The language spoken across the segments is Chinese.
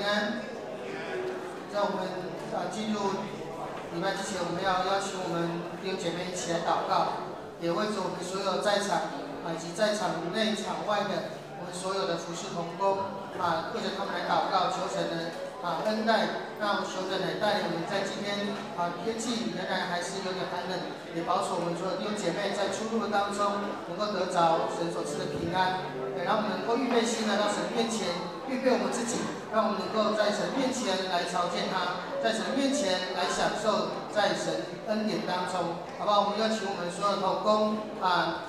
安。在我们进入礼拜之前，我们要邀请我们弟兄姐妹一起来祷告，也为着我们所有在场以及在场内场外的我们所有的服事同工为着他们来祷告，求神的恩待，让求神来带领我们在今天天气仍然还是有点寒冷，也保守我们所有弟兄姐妹在出入的当中能够得着神所赐的平安，也让我们能够预备心来到神面前，预备我们自己，让我们能够在神面前来朝见他，在神面前来享受在神恩典当中，好不好？我们要请我们所有的同工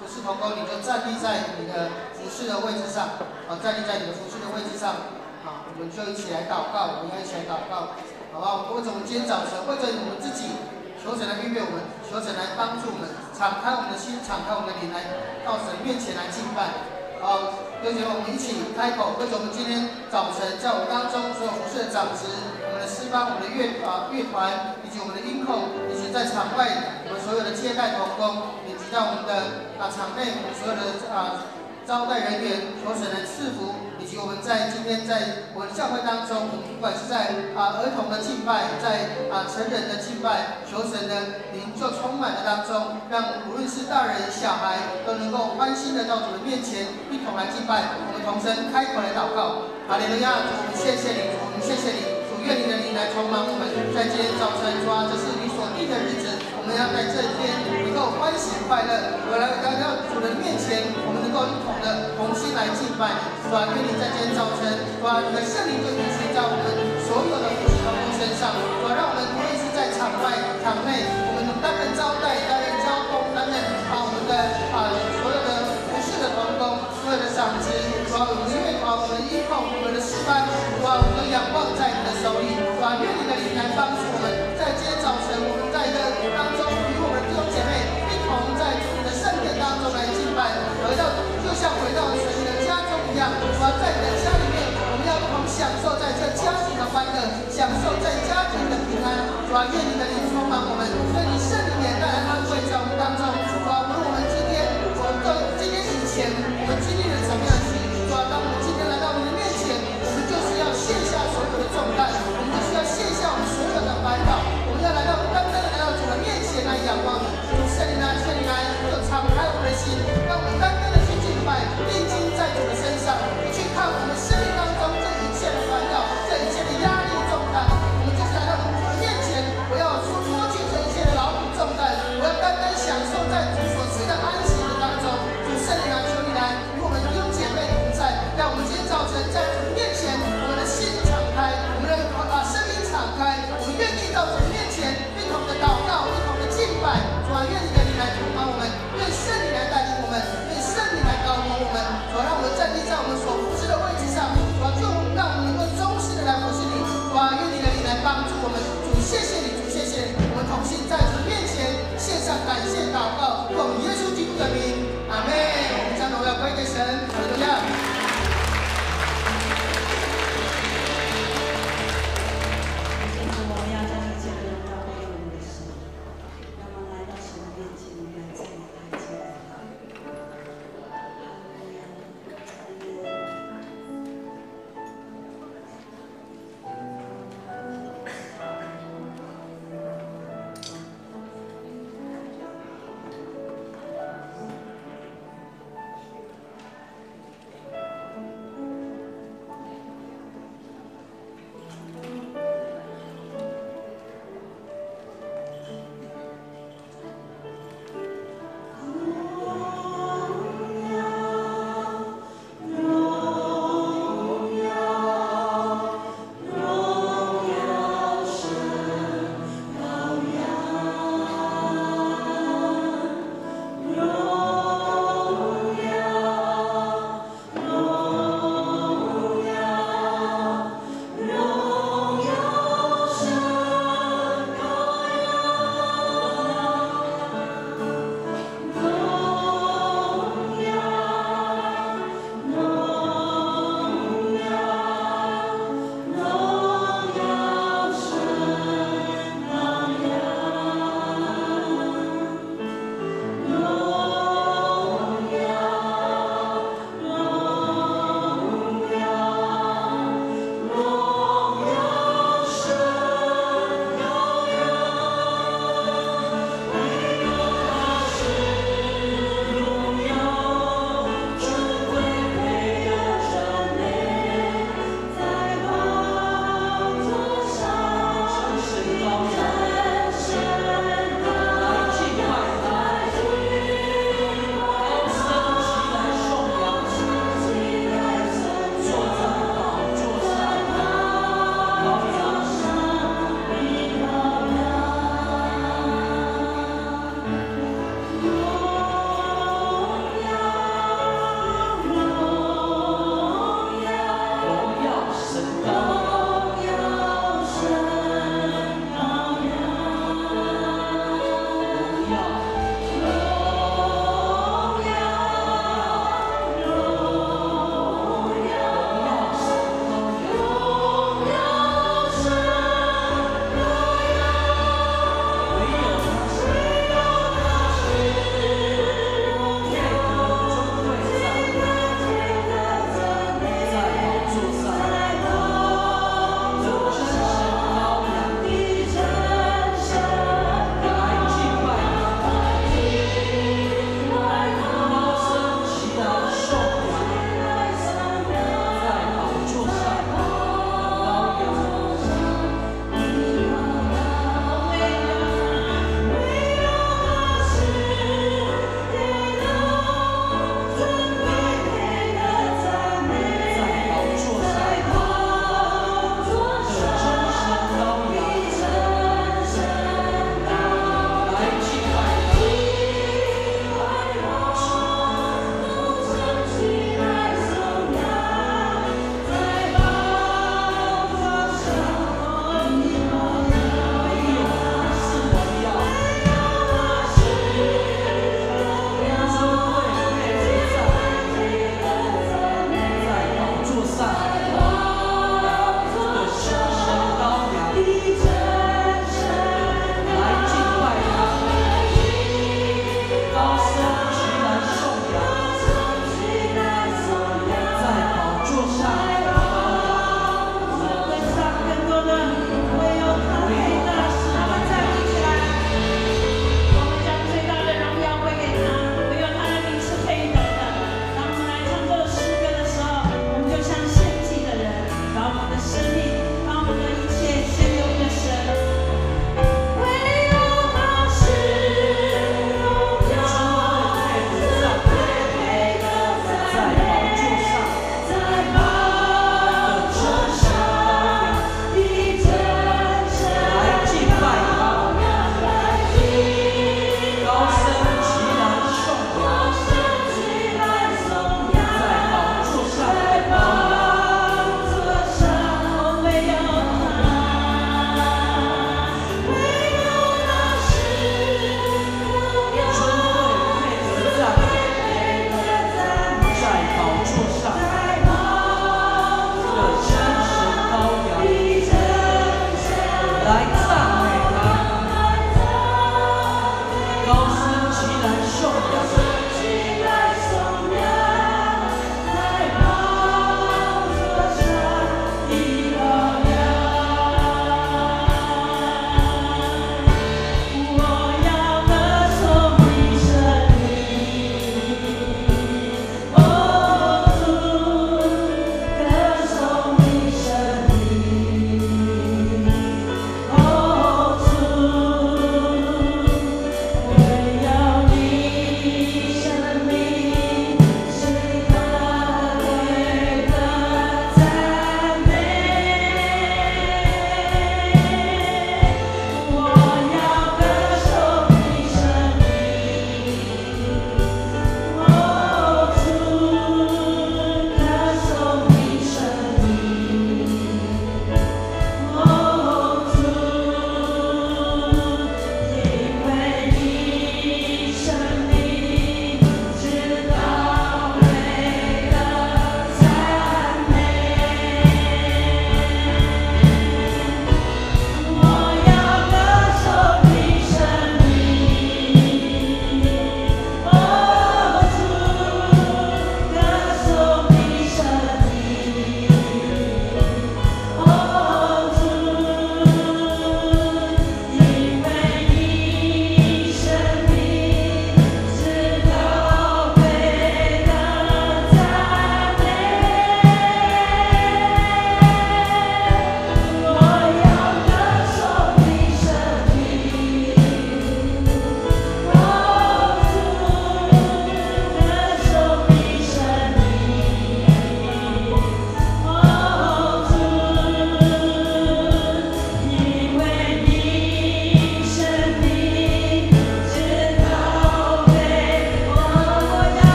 服事同工，你就站立在你的服事的位置上，站立在你的服事的位置上。我们就一起来祷告，我们要一起来祷告，好不好？为着我们今天早晨，为着我们自己，求神来预备我们，求神来帮助我们，敞开我们的心，敞开我们的灵，来到神面前来敬拜。弟兄姐妹，我们一起开口，为着我们今天早晨在我们当中所有服事的长职、我们的诗班、我们的乐团，以及我们的音控，以及在场外我们所有的接待同工，以及在我们的场内我们所有的招待人员，求神来赐福，以及我们在今天在我们的教会当中，我们不管是在儿童的敬拜，在成人的敬拜，求神的灵就充满了当中，让无论是大人小孩都能够欢欣的到主的面前，一同来敬拜。我们同声开口来祷告，哈利路亚！主，我们谢谢你，我们谢谢你，主，愿你的灵来充满我们，在今天早晨，主这是你所定的日子，我们要在这一天能够欢喜快乐，我来到主的面前，我们能够一同的同心来敬拜，是吧？愿你在今天早晨，是吧？你的圣灵就运行在我们所有的服事同工身上，是吧？让我们无论是在场外、场内，我们担任招待、担任交通、担任我们的所有的服事的同工，所有的长职，是吧？我们的乐团、我们的音控、我们的诗班，是吧？我们的仰望在你的手里，是吧？愿你的灵来帮助我们，在今天早晨，我们在这当中与我们的弟兄姐妹一同在主你的圣殿当中来敬拜，就像回到神你的家中一样，是吧？在你的家里面，我们要一同享受在这家庭的欢乐，享受在家庭的平安，是吧？愿你的灵充满我们，愿你圣灵也带来安慰在我们当中，是吧？无论我们今天以前我们经历了什么样的事，是吧？当我们今天来到你的面前，我们就是要卸下所有的重担，我们就是要卸下我们所有的烦恼，我们要来到单单的来到主的面前来仰望你，主圣灵啊，圣灵来，就敞开我们的心，让我们单单的去敬拜，定睛在主的身上，去看我们生命当中这一切的烦恼，这一切的压力重担，我们就是来到主的面前，我要脱去这一切的劳苦重担，我要单单享受在主所赐的安息的当中。主圣灵啊，求你来与我们弟兄姐妹同在，让我们今天早晨在主面前，我们的心敞开，我们的生命敞开，我们愿意到主面前一同的祷告，一同的敬拜。主啊，愿你的灵来充满我们，愿圣灵来带领我们，愿圣灵来高摩我们。主啊，让我们站立在我们所服侍的位置上，主啊，就让我们能够忠实的来服侍你。主啊，愿你的灵来帮助我们。主，谢谢你，主，谢谢你，我们同心在主面前献上感谢祷告，奉耶稣基督的名，阿们。我们将荣耀归给神，哈利路亚。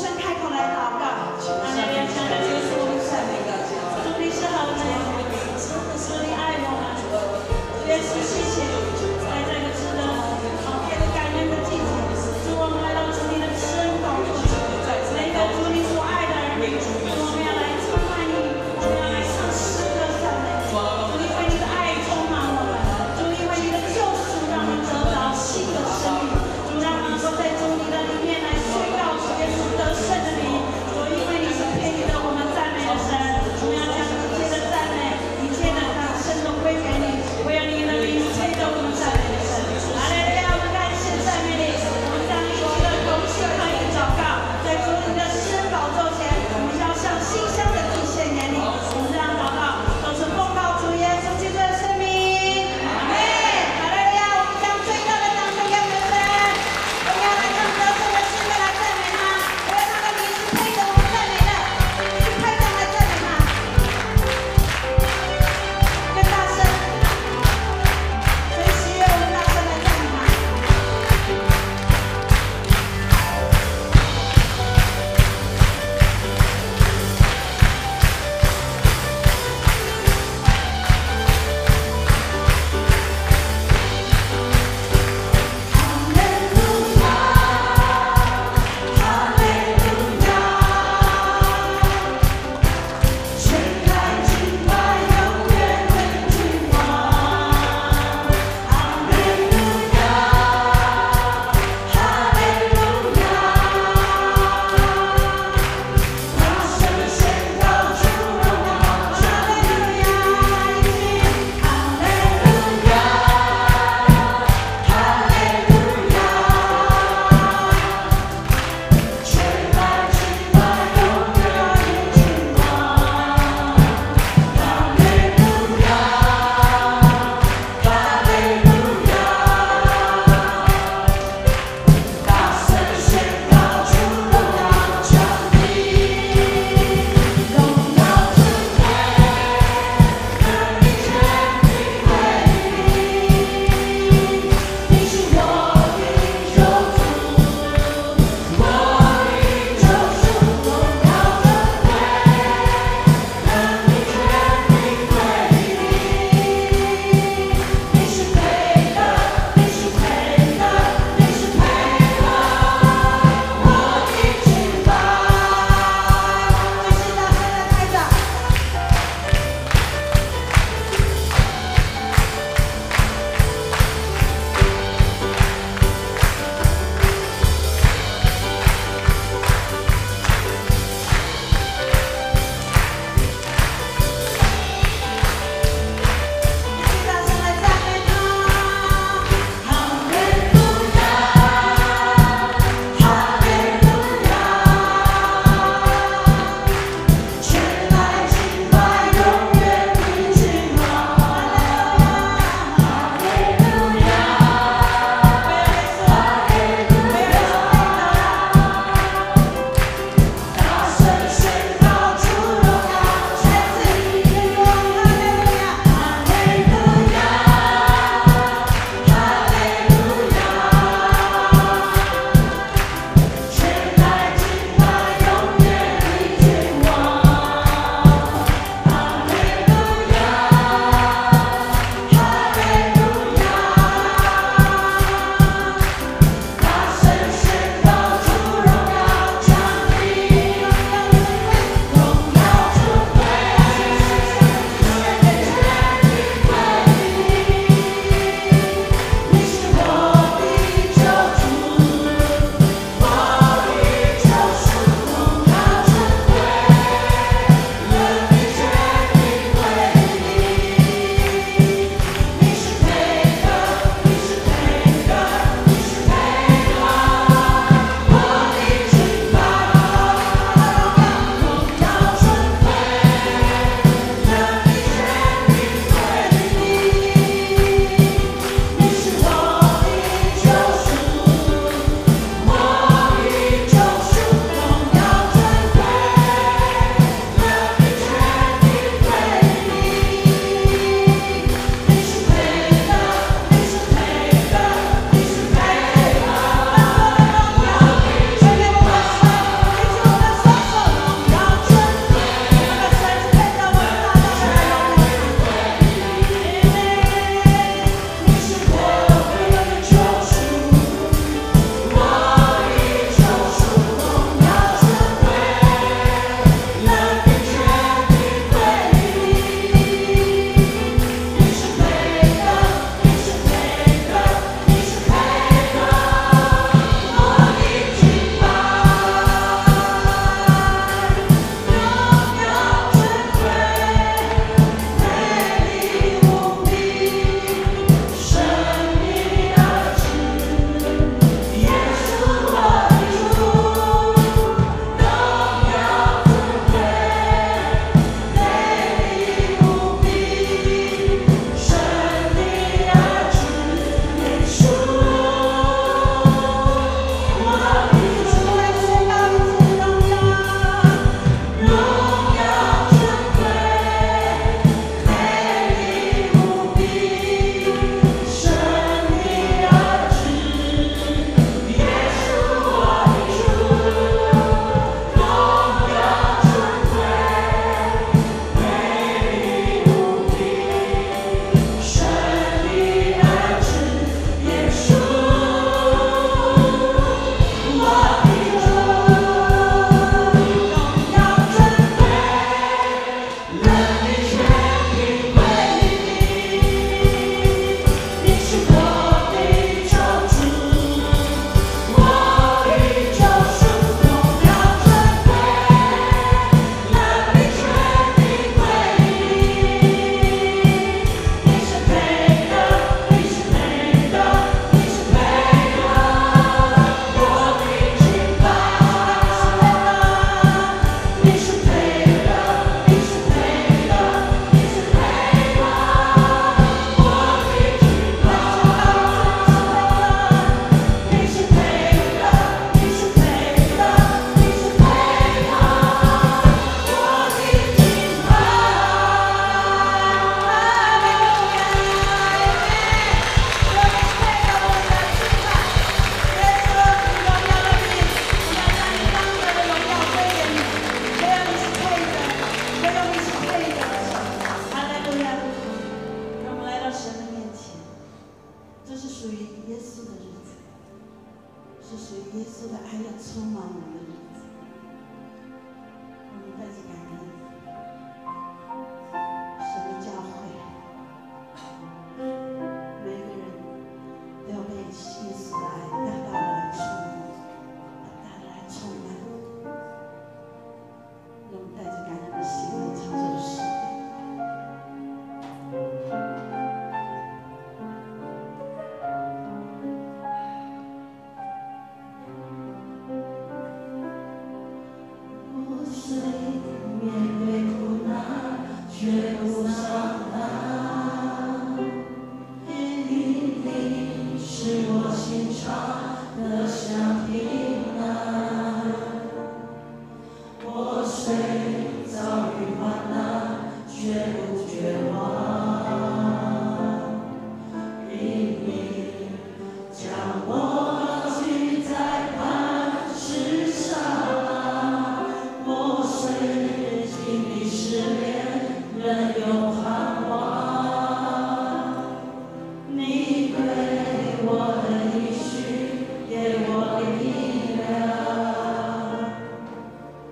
声开口来祷告。阿们，亲爱的耶稣，我们赞美你，主你是何等的美，主你爱我们，主耶稣谢谢你，在这个值得别的感恩的季节，主我们来到主你的施恩宝座前，每个主你所爱的儿女，主我们要来敬拜你，我们要来唱诗歌赞美你，主因为你的爱充满我们，主因为你的救赎让我们得着新的生命，主让我们能够在主你的里面来宣告主耶稣得胜的名，主因为你是配得我们赞美的神，我们要将一切的赞美、一切的掌声都归给你，唯有你的名配得我们。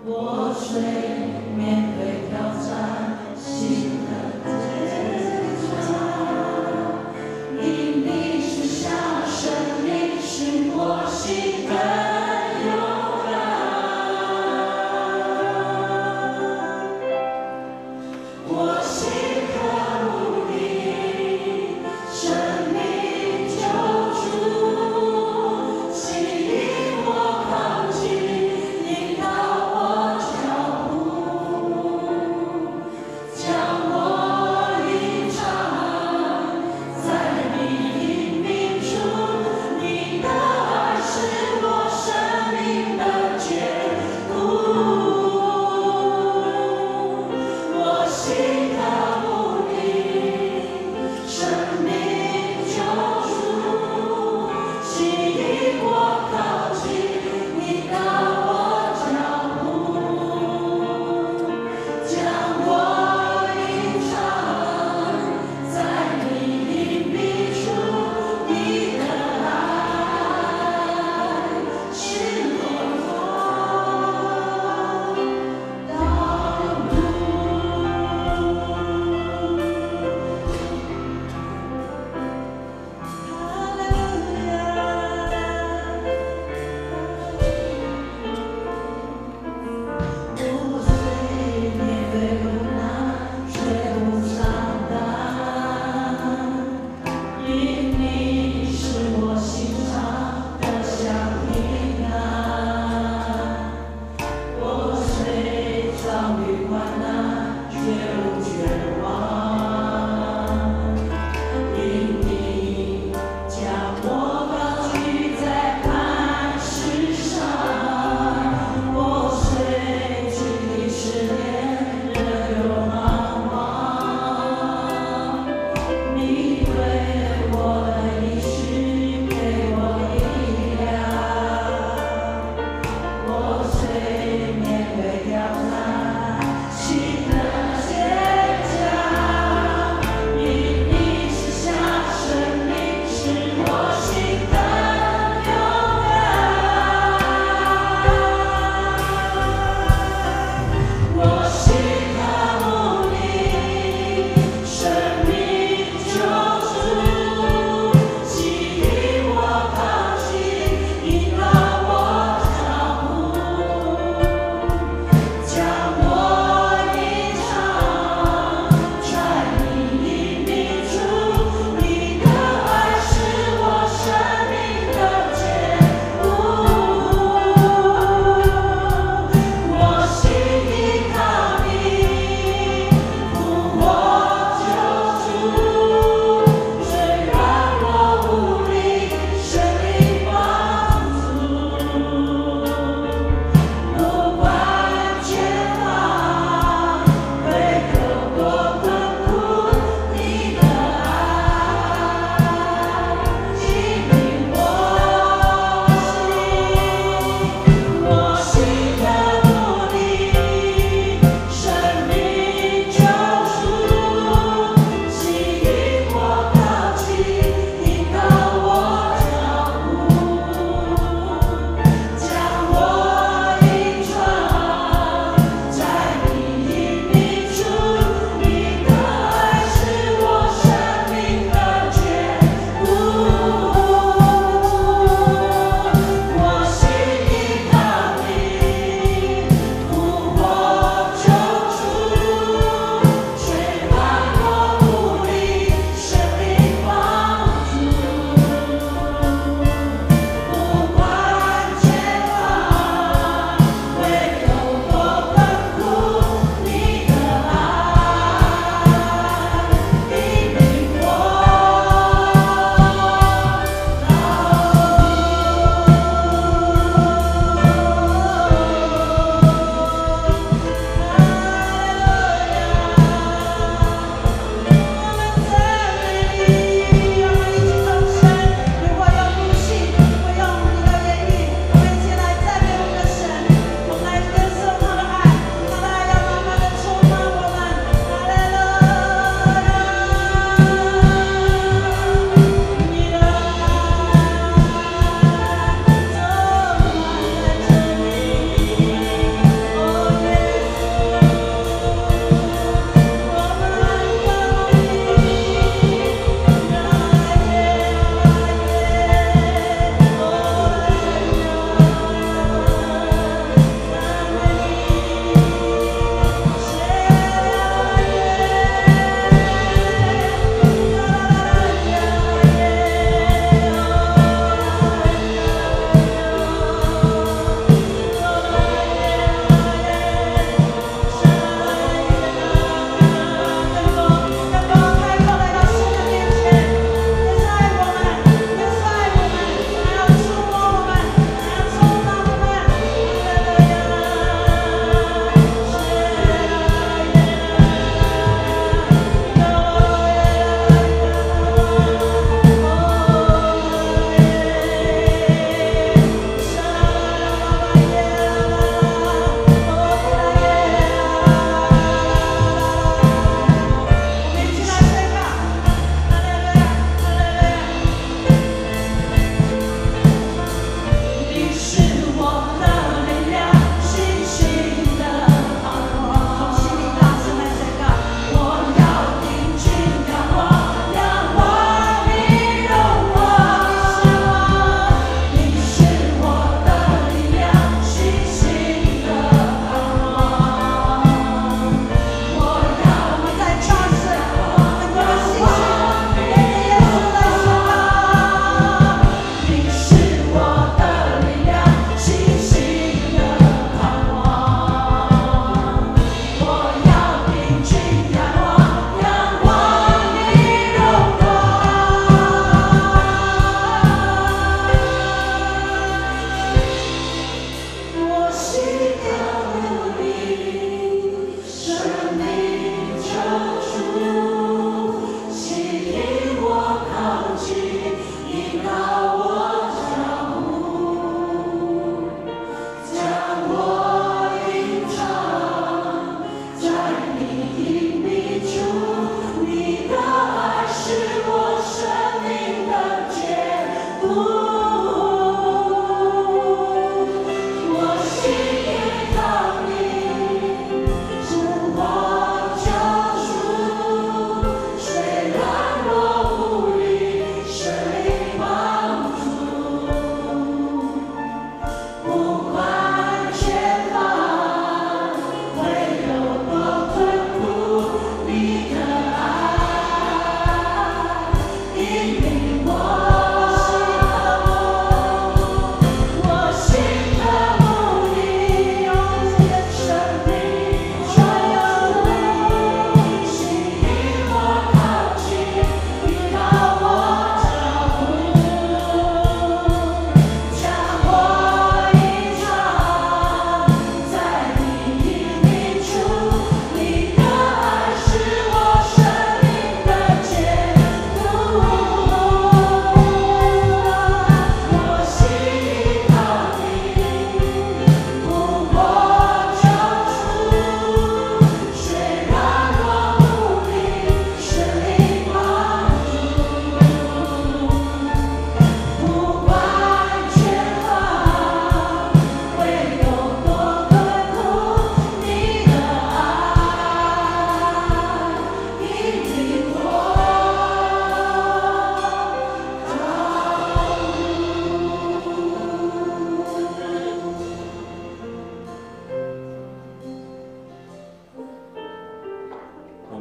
我虽面对挑战，新的自创，因你赐下生命，使我心更勇敢。我心渴慕你，生命救主，吸引我靠近，引导我脚步。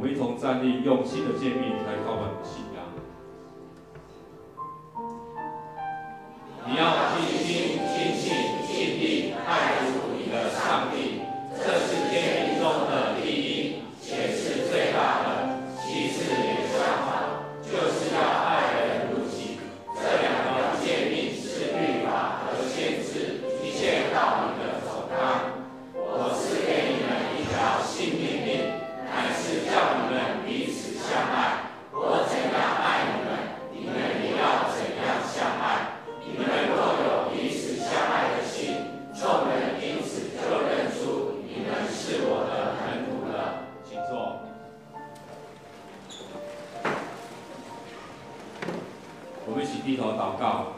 们一同站立，用新的诫命来靠我们的信仰。你要尽心、尽性、尽力爱主你的上帝，这是诫命中的第一，且是最大的。其次也相仿，就是要爱人如己。这两条诫命是律法和先知一切道理的总纲。我赐给你们一条新命令，乃是叫你们彼此相爱。我怎样爱你们，你们也要怎样相爱。你们若有彼此相爱的心，众人因此就认出你们是我的门徒了。请坐。我们一起低头祷告。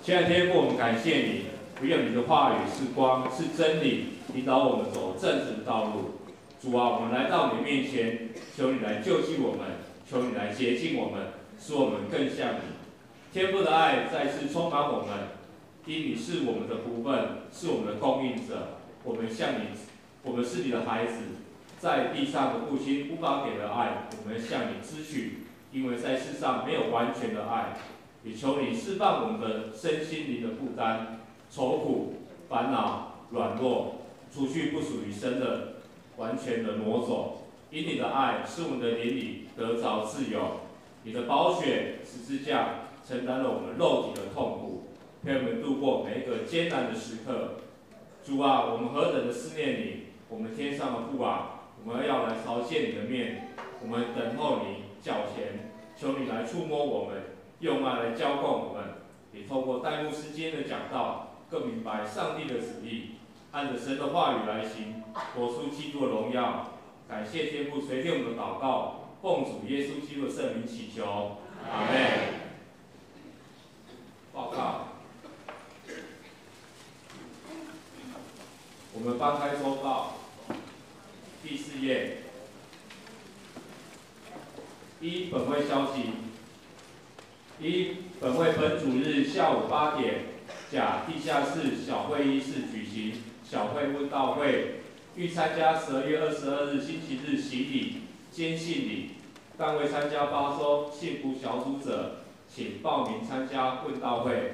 亲爱的天父，我们感谢你，愿你的话语是光，是真理，引导我们走正直的道路。主啊，我们来到你面前，求你来救济我们，求你来洁净我们，使我们更像你。天父的爱再次充满我们，因你是我们的福分，是我们的供应者。我们向你，我们是你的孩子，在地上的父亲无法给的爱，我们向你支取，因为在世上没有完全的爱。也求你释放我们的身心灵的负担、愁苦、烦恼、软弱，除去不属于神的，完全的挪走。因你的爱，使我们的灵里得着自由。你的宝血十字架承担了我们肉体的痛苦，陪我们度过每一个艰难的时刻。主啊，我们何等的思念你！我们天上的父啊，我们要来朝见你的面，我们等候你脚前，求你来触摸我们，用爱来浇灌我们。也透过戴牧师今天的讲道，更明白上帝的旨意，按着神的话语来行，活出基督的荣耀。感谢天父垂听我们的祷告，奉主耶稣基督的圣名祈求，阿们。报告。我们翻开周报，第4页。一、本会消息。一、本会本主日下午8点，甲地下室小会议室举行小会问道会，欲参加12月22日星期日洗礼、坚信礼，但未参加发收幸福小组者，请报名参加问道会。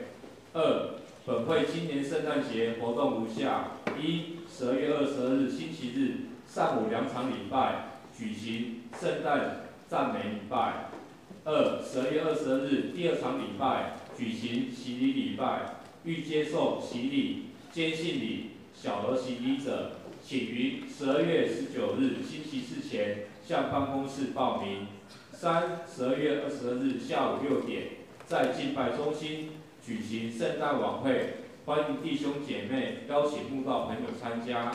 二、本会今年圣诞节活动如下：一、12月22日星期日上午2场礼拜，举行圣诞赞美礼拜。二、12月22日第2场礼拜，举行洗礼礼拜，欲接受洗礼、坚信礼、小额洗礼者，请于12月19日星期四前向办公室报名。三、12月22日下午6点，在敬拜中心举行圣诞晚会，欢迎弟兄姐妹邀请慕道朋友参加。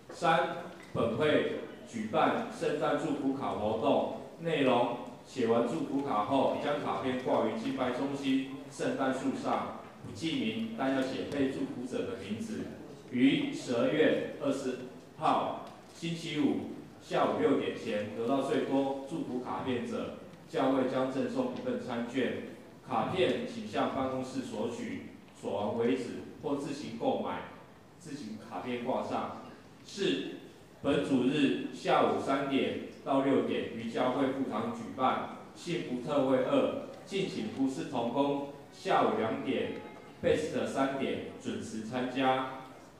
三、本会举办圣诞祝福卡活动，内容写完祝福卡后，将卡片挂于敬拜中心圣诞树上，不记名，但要写被祝福者的名字。于12月20号星期五下午6点前得到最多祝福卡片者，教会将赠送1份餐券。卡片请向办公室索取，索完为止，或自行购买，自行卡片挂上。四、本主日下午3点到6点于教会副堂举办幸福特会2，敬请服侍同工，下午2点，best 3点准时参加。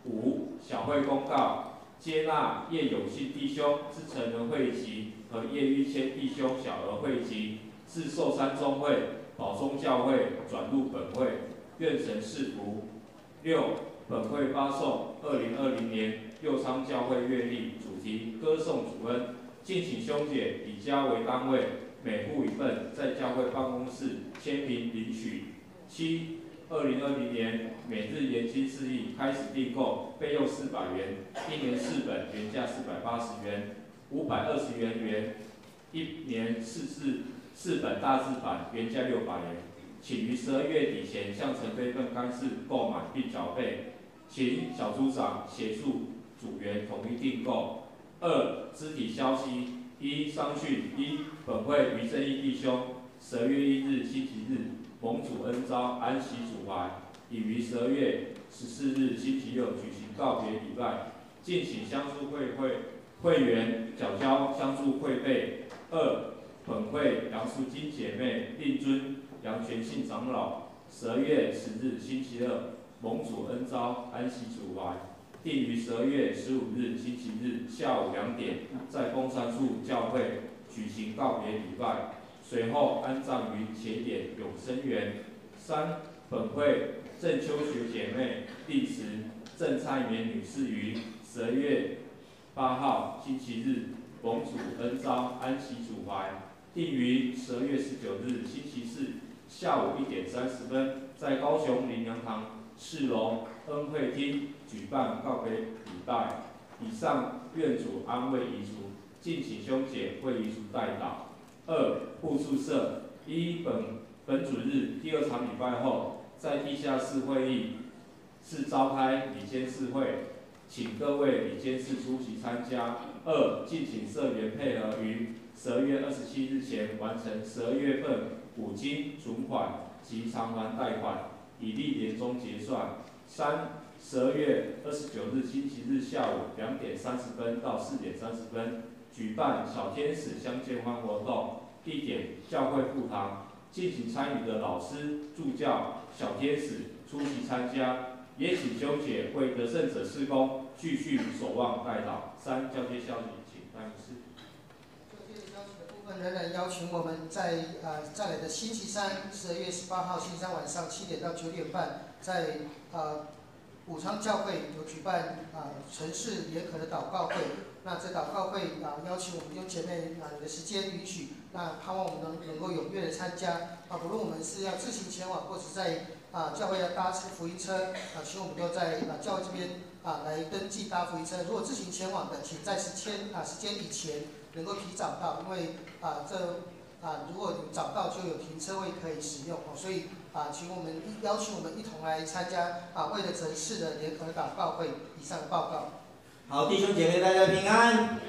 五、小会公告，接纳叶永信弟兄之成人会籍和叶玉谦弟兄小额会籍，自寿山中会、宝中教会转入本会，愿神赐福。六、本会发送2020年右昌教会月历，主题歌颂主恩，敬请兄姐以家为单位，每户1份，在教会办公室签名领取。七、2020年每日研经释义开始订购，备用400元，1年4本，原价480元，520元1年4本大字版，原价600元。请于12月底前向陈非分干事购买并缴费，请小组长协助组员统一订购。二、肢体消息：一、商讯：一、本会于正义弟兄12月1日星期日蒙主恩召安息主怀，已于12月14日星期六举行告别礼拜，敬请相助会员缴交相助会费。2、本会杨淑金姐妹令尊杨全信长老12月10日星期二蒙主恩召安息主怀，定于12月15日星期日下午2点，在峰山树教会举行告别礼拜，随后安葬于前点永生园。3、本会郑秋雪姐妹令时郑蔡绵女士于12月8号星期日蒙主恩召安息主怀，定于12月19日星期四下午1点30分，在高雄林良堂4楼恩惠厅举办告别礼拜。以上愿主安慰遗族，敬请兄姐为遗族代祷。2、护宿舍本主日第2场礼拜后，在地下室会议室召开理监事会，请各位理监事出席参加。2、敬请社员配合于12月27日前完成12月份五金存款及偿还贷款，以利年终结算。3、12月29日星期日下午2点30分到4点30分举办小天使相见欢活动，地点教会副堂，敬请参与的老师、助教、小天使出席参加。也请兄姐为得胜者事工继续守望代祷。3、交接消息，请戴牧师。就接着邀请的部分，仍然邀请我们在再来的星期三，12月18号星期三晚上7点到9点半，在武昌教会有举办城市联合的祷告会。那这祷告会邀请我们弟兄姐妹你的时间允许，那盼望我们能够踊跃的参加不论我们是要自行前往，或者在教会要搭乘福音车请我们都在教会这边来登记搭福音车。如果自行前往的，请在时间以前能够提早到，因为如果你早到就有停车位可以使用所以邀请我们一同来参加为了城市的联合祷告会。以上的报告。好，弟兄姐妹，大家平安，弟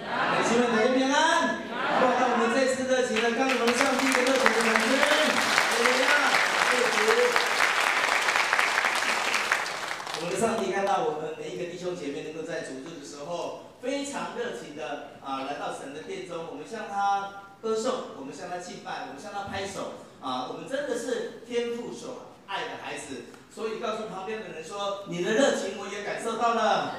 兄们大家平安。让我们再次热情的，刚我们上帝的热情的掌声，哈利路亚，谢谢。我们的上帝看到我们每一个弟兄姐妹能够在主日的时候，非常热情的来到神的殿中，我们向他歌颂，我们向他敬拜，我们向他拍手我们真的是天父所爱的孩子。所以告诉旁边的人说，你的热情我也感受到了。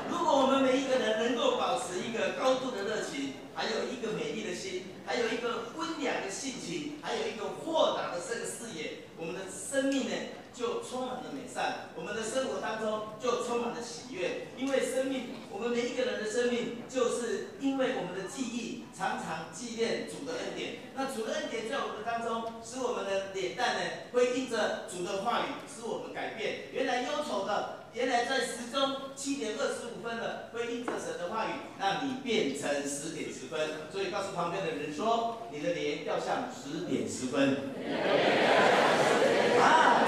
如果我们每一个人能够保持一个高度的热情，还有一个美丽的心，还有一个温良的性情，还有一个豁达的这个视野，我们的生命呢就充满了美善，我们的生活当中就充满了喜悦。因为生命，我们每一个人的生命，就是因为我们的记忆常常纪念主的恩典。那主的恩典在我们当中，使我们的脸蛋呢会因着主的话语使我们改变。原来忧愁的，原来在时钟7点25分的，会因着神的话语让你变成10点10分。所以告诉旁边的人说，你的脸要像10点10分。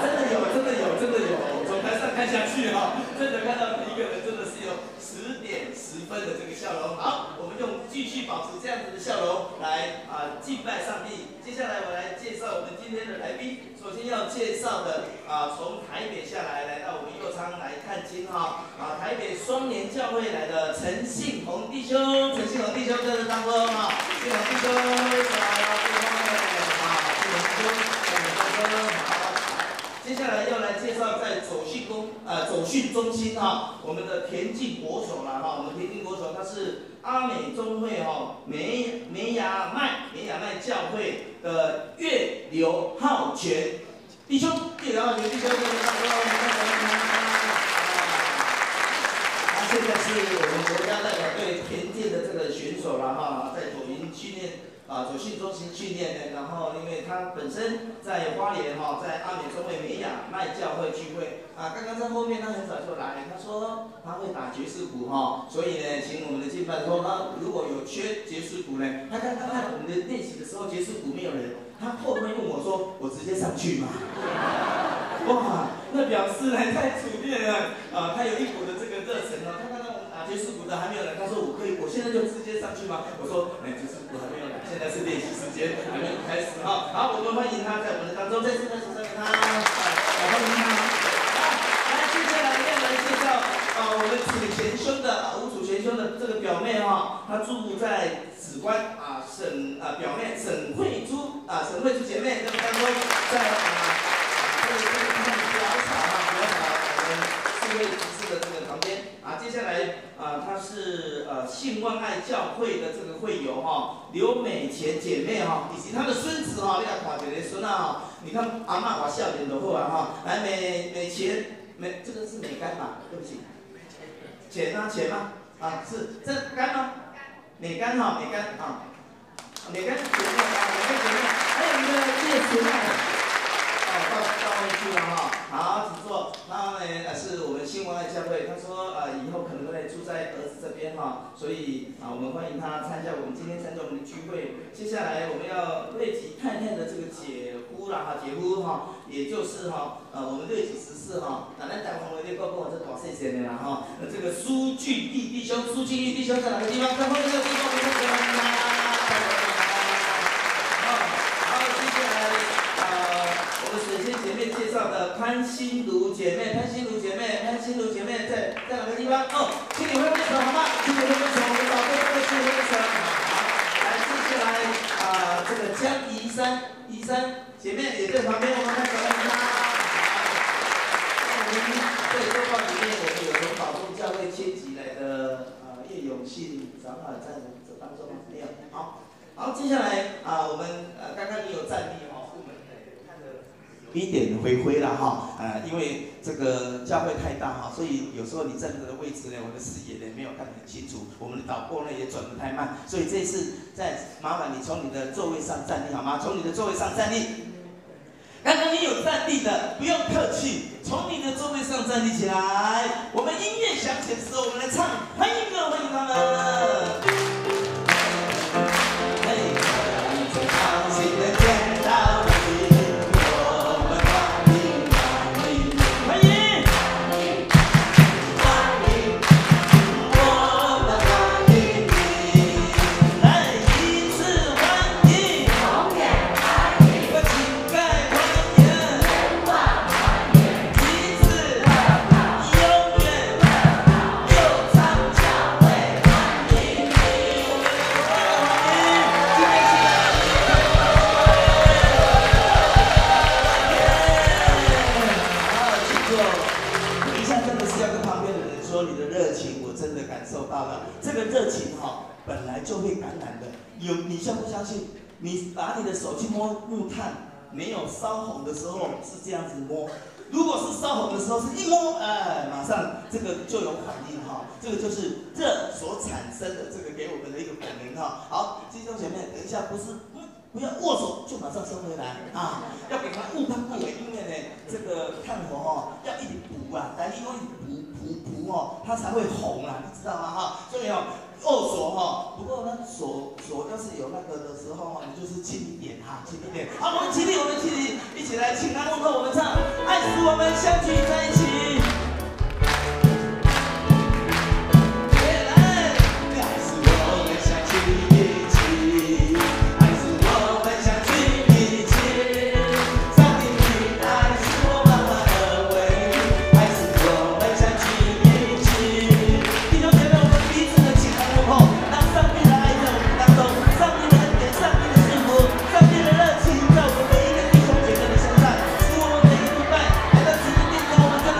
真的有，真的有，真的有。从台上看下去真的看到每一个人真的是有10点10分的这个笑容。好，我们用继续保持这样子的笑容来敬拜上帝。接下来我来介绍我们今天的来宾。首先要介绍的从台北下来到我们右昌来看经台北双年教会来的陈信宏弟兄，陈信宏弟兄在这当中信宏弟兄，为什么接下来要来介绍在走训中心我们的田径国手我们田径国手他是阿美中会梅雅麦教会的岳刘浩全弟兄，岳刘浩全弟兄，他现在是我们国家代表队田径的这个选手在左营训练。走训中心训练的，然后因为他本身在花莲在阿美中会梅雅麦教会聚会刚刚在后面他很早就来，他说他会打爵士鼓所以呢，请我们的敬拜说他如果有缺爵士鼓呢，他看我们的练习的时候爵士鼓没有人，他后面问我说，我直接上去吗？哇，那表示呢太熟练了他有一股的这个热忱他看到我们打爵士鼓的还没有来，他说我可以，我现在就直接上去吗？我说爵士鼓还没有来。现在是练习时间，还没有开始好，我们欢迎他在我们的当中，再次欢迎他，欢迎他。来，接下来要来介绍我们此前兄的表妹哈，她住在梓官表妹沈慧珠姐妹，这个当中在这个表草我们4位执事的这个旁边接下来她是信望爱教会的这个会友刘美贤姐妹以及她的孙子你来看一个孙你看阿嬷话笑脸就好来美贤这个是美甘吧？对不起，钱吗？是这甘吗？美甘美甘美甘姐妹，还有一个叶纯爱到位去了好，请坐。他呢是我们新望爱教会，他说以后可能会住在儿子这边所以我们欢迎他参加我们今天参加我们的聚会。接下来我们要瑞吉太太的这个姐夫也就是我们瑞吉14咱台湾话咧讲这大细线的啦这个苏俊义弟兄在哪个地方？在后面这个地方，我们这边水仙姐妹介绍的潘心如姐妹在哪个地方？请你挥挥手好吗？请你挥挥手，我们老队都去挥挥手。来，接下来这个江宜山姐妹也在旁边，我们来欢迎她。在周报里面，我们有从宝东教会迁级来的叶永信长老在这当中没有？好，接下来我们刚刚也有站立一点回了因为这个教会太大所以有时候你站着的位置呢，我的视野呢没有看得很清楚，我们的导播呢也转得太慢，所以这次再麻烦你从你的座位上站立好吗？从你的座位上站立。刚刚你有站立的，不用客气，从你的座位上站立起来。我们音乐响起的时候，我们来唱，欢迎他们。放心的见到你。本来就会感染的，你相不相信？你拿你的手去摸木炭，没有烧红的时候是这样子摸，如果是烧红的时候是一摸，马上这个就有反应这个就是热所产生的这个给我们的一个本能好，弟兄姐妹，等一下不要握手就马上收回来要给它误汤不为，因为呢这个炭火要一直补但因为补它才会红你知道吗所以握手不过呢手要是有那个的时候你就是轻一点轻一点。好，我们起立，一起来请安问候，我们唱《爱使我们相聚在一起》。我们的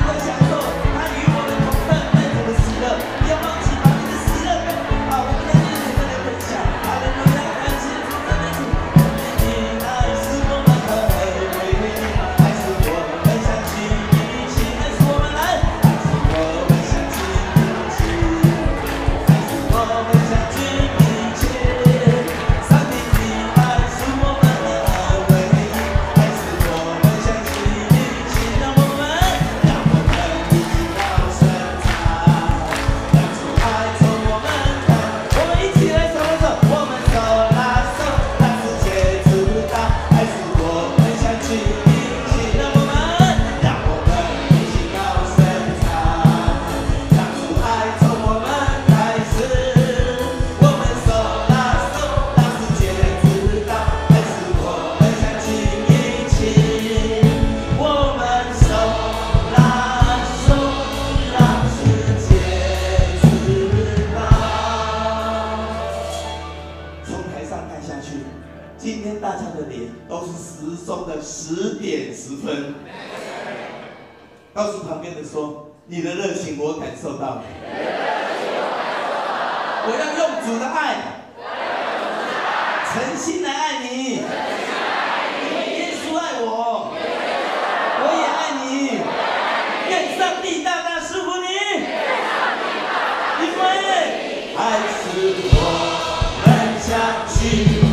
10点10分。告诉旁边的说，你的热情我感受到了。我要用主的爱，诚心来爱你，因为耶稣爱我，我也爱你。愿上帝大大赐福你，因为爱是我们相聚。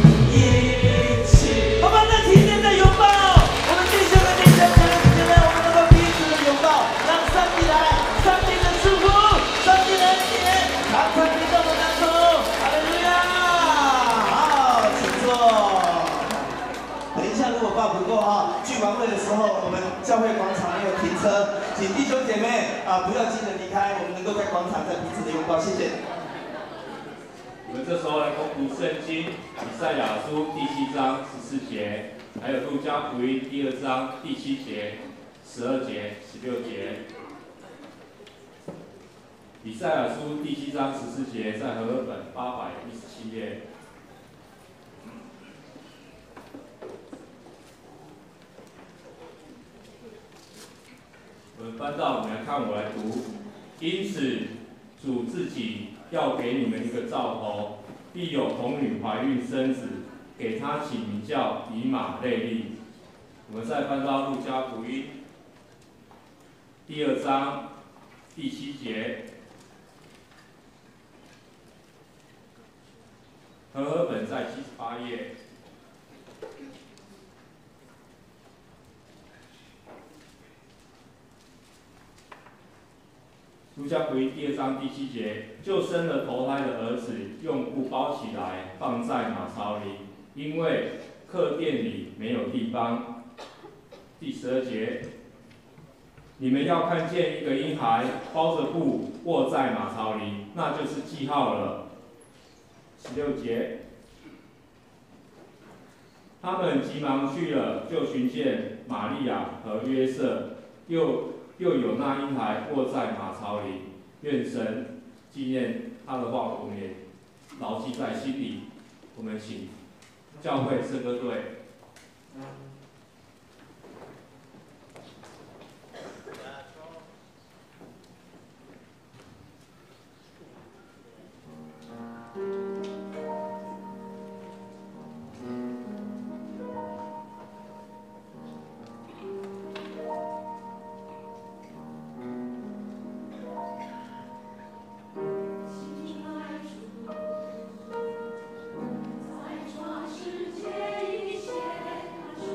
好吧，那体现在拥抱，我们弟兄们、弟兄们，我们能够彼此的拥抱，让上帝来，上帝的祝福，上帝的恩典，常常临到我们当中。哈利路亚！好，请坐。等一下，如果报不够啊，聚完会的时候，我们教会广场没有停车，请弟兄姐妹不要急着离开，我们能够在广场再彼此的拥抱，谢谢。我们这时候来公读圣经，以赛亚书第7章14节，还有路加福音第2章第7节、12节、16节。以赛亚书第7章14节在和合本817页。我们翻到，你来看，我来读。因此，主自己要给你们一个兆头，必有童女怀孕生子，给他起名叫以马内利。我们再翻到路加福音第2章第7节，和合本在78页。路加福音第2章第7节，就生了头胎的儿子，用布包起来，放在马槽里，因为客店里没有地方。第12节，你们要看见一个婴孩包着布卧在马槽里，那就是记号了。16节，他们急忙去了，就寻见玛利亚和约瑟，又有那婴孩卧在马槽里。愿神纪念他的话，我们也牢记在心里。我们请教会圣歌队。在这世界一切，他需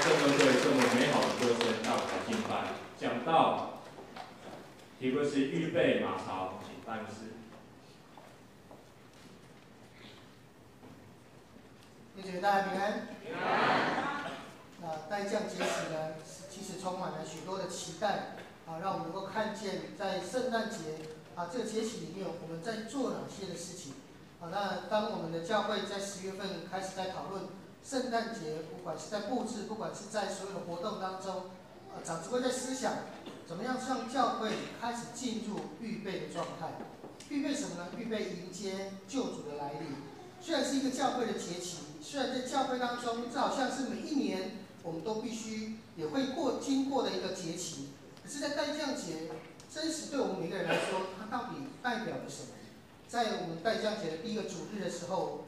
这么对这么美好的歌声要来敬拜。讲到题目是预备马槽，请办事。弟兄大家平安。平安。待降节期呢，其实充满了许多的期待让我们能够看见在圣诞节这个节期里面我们在做哪些的事情那当我们的教会在10月份开始在讨论圣诞节，不管是在布置，不管是在所有的活动当中，长执会在思想怎么样让教会开始进入预备的状态。预备什么呢？预备迎接救主的来临。虽然是一个教会的节期，虽然在教会当中，这好像是每一年我们都必须也会经过的一个节期，可是，在待降节，真实对我们每个人来说，它到底代表了什么？在我们待降节的第一个主日的时候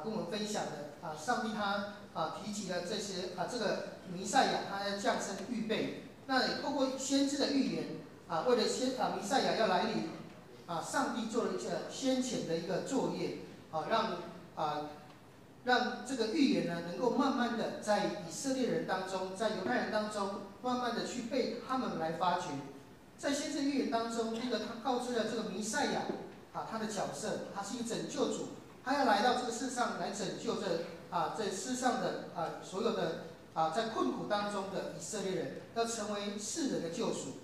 跟我们分享的上帝他提及了这些这个弥赛亚他要降生预备，那也透过先知的预言为了弥赛亚要来临上帝做了一个先前的一个作业让这个预言呢能够慢慢的在以色列人当中，在犹太人当中，慢慢的去被他们来发掘。在先知预言当中，他告知了这个弥赛亚他的角色，他是一个拯救主，他要来到这个世上来拯救这世上的所有的在困苦当中的以色列人，要成为世人的救赎。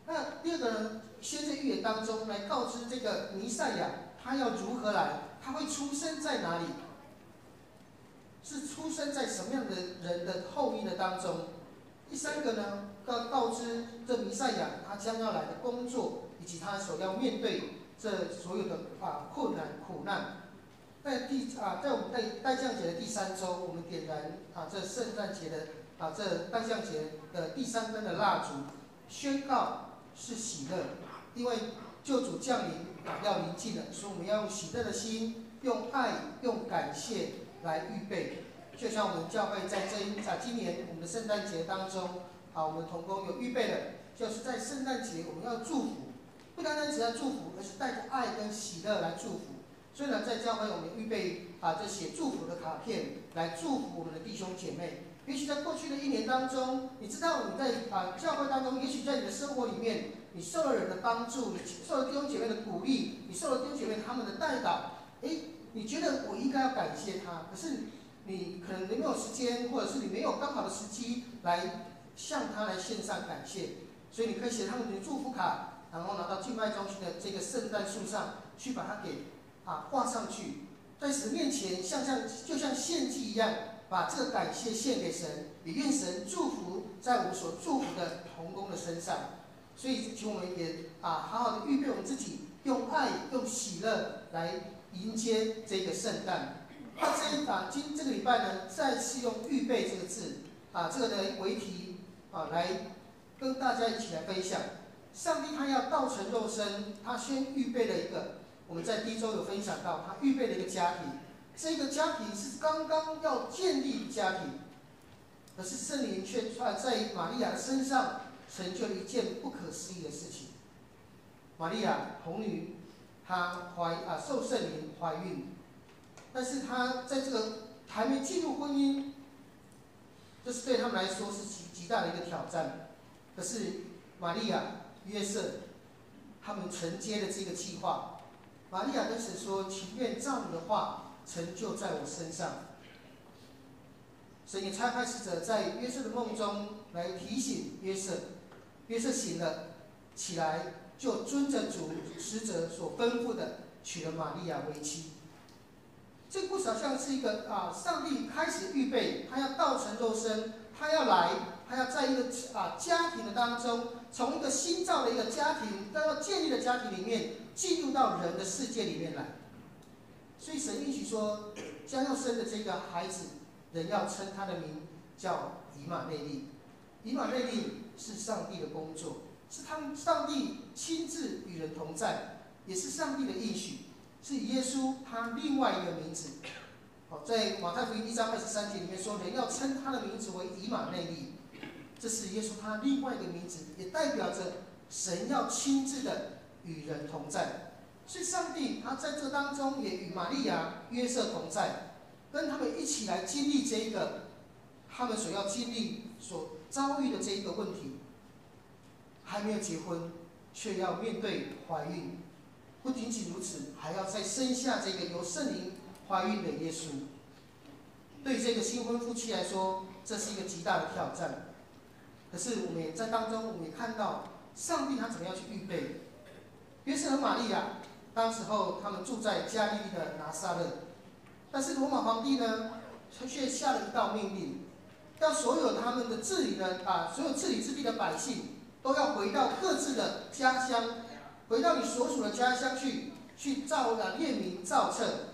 那第二个呢，先知预言当中来告知这个弥赛亚他要如何来，他会出生在哪里，是出生在什么样的人的后裔的当中。第三个呢，告知这弥赛亚他将要来的工作，以及他所要面对这所有的困难苦难。在我们待降节的第3周，我们点燃这圣诞节的这待降节的第3根的蜡烛，宣告是喜乐，因为救主降临要临近了，所以我们要用喜乐的心，用爱，用感谢来预备。就像我们教会在今年我们的圣诞节当中我们同工有预备的，就是在圣诞节我们要祝福，不单单只要祝福，而是带着爱跟喜乐来祝福。所以呢，在教会我们预备这写祝福的卡片来祝福我们的弟兄姐妹。也许在过去的1年当中，你知道你在教会当中，也许在你的生活里面，你受了人的帮助，你受了弟兄姐妹的鼓励，你受了弟兄姐妹他们的带导，你觉得我应该要感谢他，可是你可能没有时间，或者是你没有刚好的时机来向他来献上感谢，所以你可以写他们的祝福卡，然后拿到敬拜中心的这个圣诞树上去把它给画上去，在神面前就像献祭一样，把这个感谢献给神，也愿神祝福在我们所祝福的同工的身上。所以请我们也好好的预备我们自己，用爱用喜乐来迎接这个圣诞。那这个礼拜呢，再次用预备这个字这个的为题来跟大家一起来分享。上帝他要道成肉身，他先预备了一个，我们在第1周有分享到，他预备了一个家庭，这个家庭是刚刚要建立的家庭，可是圣灵却在玛利亚的身上成就了一件不可思议的事情。玛利亚童女，她受圣灵怀孕，但是她在这个还没进入婚姻，这是对他们来说是极大的一个挑战。可是玛利亚、约瑟，他们承接了这个计划。玛利亚跟神说：“情愿照你的话成就在我身上。”神也差派使者在约瑟的梦中来提醒约瑟，约瑟醒了起来，就遵着主使者所吩咐的，娶了玛利亚为妻。这个故事好像是一个上帝开始预备，他要道成肉身，他要来，他要在一个家庭的当中，从一个新造的一个家庭，要建立的家庭里面，进入到人的世界里面来。所以神允许说，将要生的这个孩子，人要称他的名叫以马内利。以马内利是上帝的工作，是上帝亲自与人同在，也是上帝的应许，是耶稣他另外一个名字。在马太福音1章23节里面说，人要称他的名字为以马内利，这是耶稣他另外一个名字，也代表着神要亲自的与人同在。所以上帝他在这当中也与玛利亚、约瑟同在，跟他们一起来经历这一个他们所要经历、所遭遇的这一个问题，还没有结婚，却要面对怀孕。不仅仅如此，还要再生下这个由圣灵怀孕的耶稣。对这个新婚夫妻来说，这是一个极大的挑战。可是我们也在当中，我们也看到上帝他怎么样去预备。约瑟和玛利亚，当时候他们住在加利利的拿撒勒，但是罗马皇帝呢，他却下了一道命令，要所有他们的治理所有治理之地的百姓，都要回到各自的家乡，回到你所属的家乡去列名造册。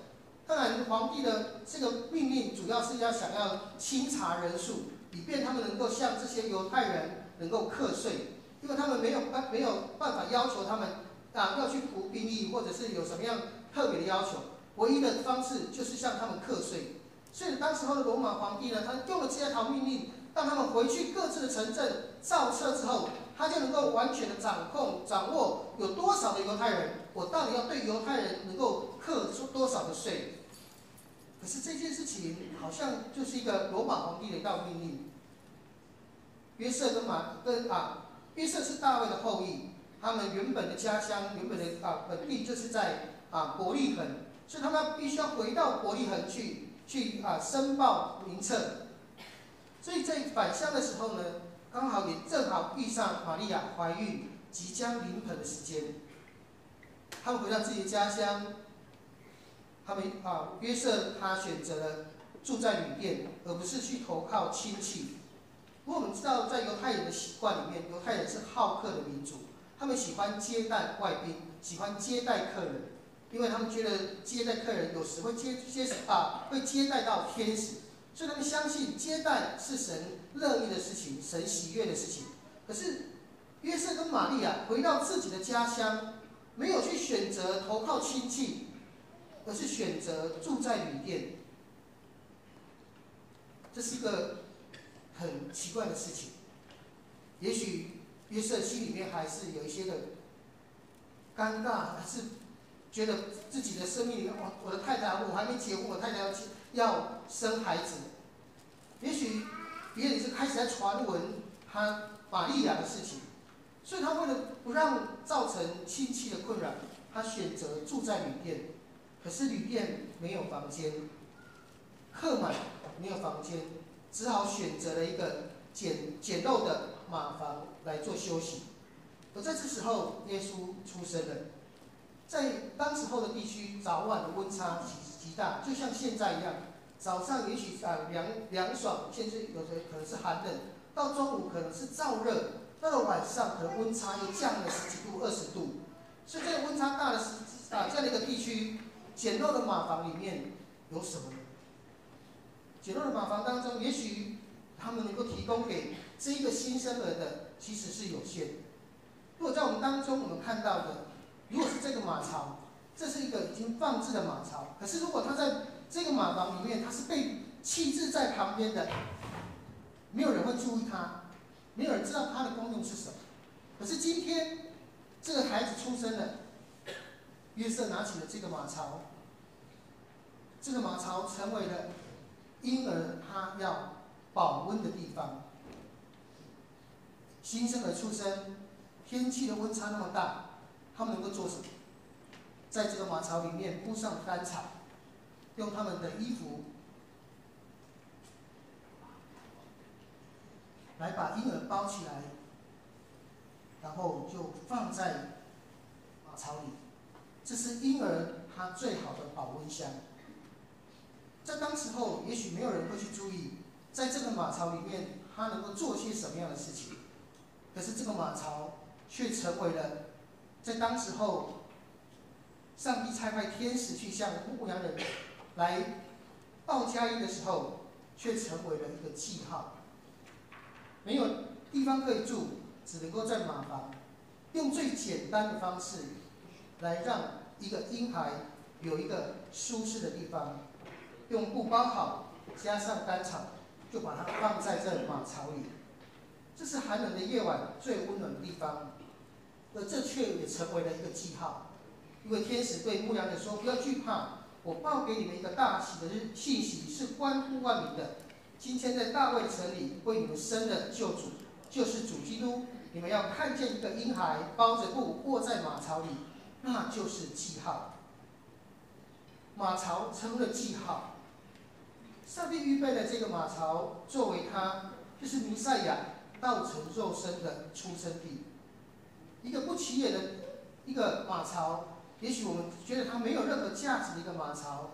当然，皇帝的这个命令主要是想要清查人数，以便他们能够向这些犹太人能够课税，因为他们没有办法要求他们要去服兵役，或者是有什么样特别的要求，唯一的方式就是向他们课税。所以当时候的罗马皇帝呢，他用了这一条命令，让他们回去各自的城镇造册之后，他就能够完全的掌握有多少的犹太人，我到底要对犹太人能够课出多少的税。可是这件事情好像就是一个罗马皇帝的一道命令。约瑟约瑟是大卫的后裔，他们原本的家乡原本的本地就是在伯利恒，所以他们必须要回到伯利恒去申报名册。所以在返乡的时候呢，刚好也正好遇上玛利亚怀孕即将临盆的时间。他们回到自己的家乡，约瑟他选择了住在旅店，而不是去投靠亲戚。不过我们知道，在犹太人的习惯里面，犹太人是好客的民族，他们喜欢接待外宾，喜欢接待客人，因为他们觉得接待客人有时会接待到天使，所以他们相信接待是神乐意的事情，神喜悦的事情。可是约瑟跟玛利亚回到自己的家乡，没有去选择投靠亲戚，而是选择住在旅店。这是一个很奇怪的事情。也许约瑟心里面还是有一些的尴尬，还是觉得自己的生命里，我的太太，我还没结婚，我太太要生孩子。也许别人是开始在传闻玛利亚的事情，所以他为了不让造成亲戚的困扰，他选择住在旅店。可是旅店没有房间，客满，没有房间，只好选择了一个简陋的马房来做休息。而在这时候，耶稣出生了。在当时候的地区，早晚的温差极大，就像现在一样。早上也许凉爽，甚至有的可能是寒冷，到中午可能是燥热，到了晚上可能温差又降了10几度、20度。所以这个温差大的这样的一个地区，简陋的马房里面有什么呢？简陋的马房当中，也许他们能够提供给这一个新生儿的，其实是有限的。如果在我们当中我们看到的，如果是这个马槽，这是一个已经放置的马槽，可是如果它在这个马房里面，它是被弃置在旁边的，没有人会注意它，没有人知道它的功用是什么。可是今天这个孩子出生了，约瑟拿起了这个马槽，这个马槽成为了婴儿他要保温的地方。新生儿出生，天气的温差那么大，他们能够做什么？在这个马槽里面铺上干草，用他们的衣服来把婴儿包起来，然后就放在马槽里。这是婴儿他最好的保温箱。在当时候，也许没有人会去注意，在这个马槽里面，他能够做些什么样的事情。可是这个马槽却成为了，在当时候，上帝差派天使去向牧羊人来报佳音的时候，却成为了一个记号。没有地方可以住，只能够在马房，用最简单的方式来让一个婴孩有一个舒适的地方，用布包好，加上干草，就把它放在这马槽里。这是寒冷的夜晚最温暖的地方，而这却也成为了一个记号。因为天使对牧羊人说：“不要惧怕，我报给你们一个大喜的信息，是关乎万民的。今天在大卫城里为你们生的救主，就是主基督。你们要看见一个婴孩包着布卧在马槽里，那就是记号。马槽成了记号。上帝预备了这个马槽，作为他就是弥赛亚道成肉身的出生地。一个不起眼的一个马槽，也许我们觉得它没有任何价值的一个马槽，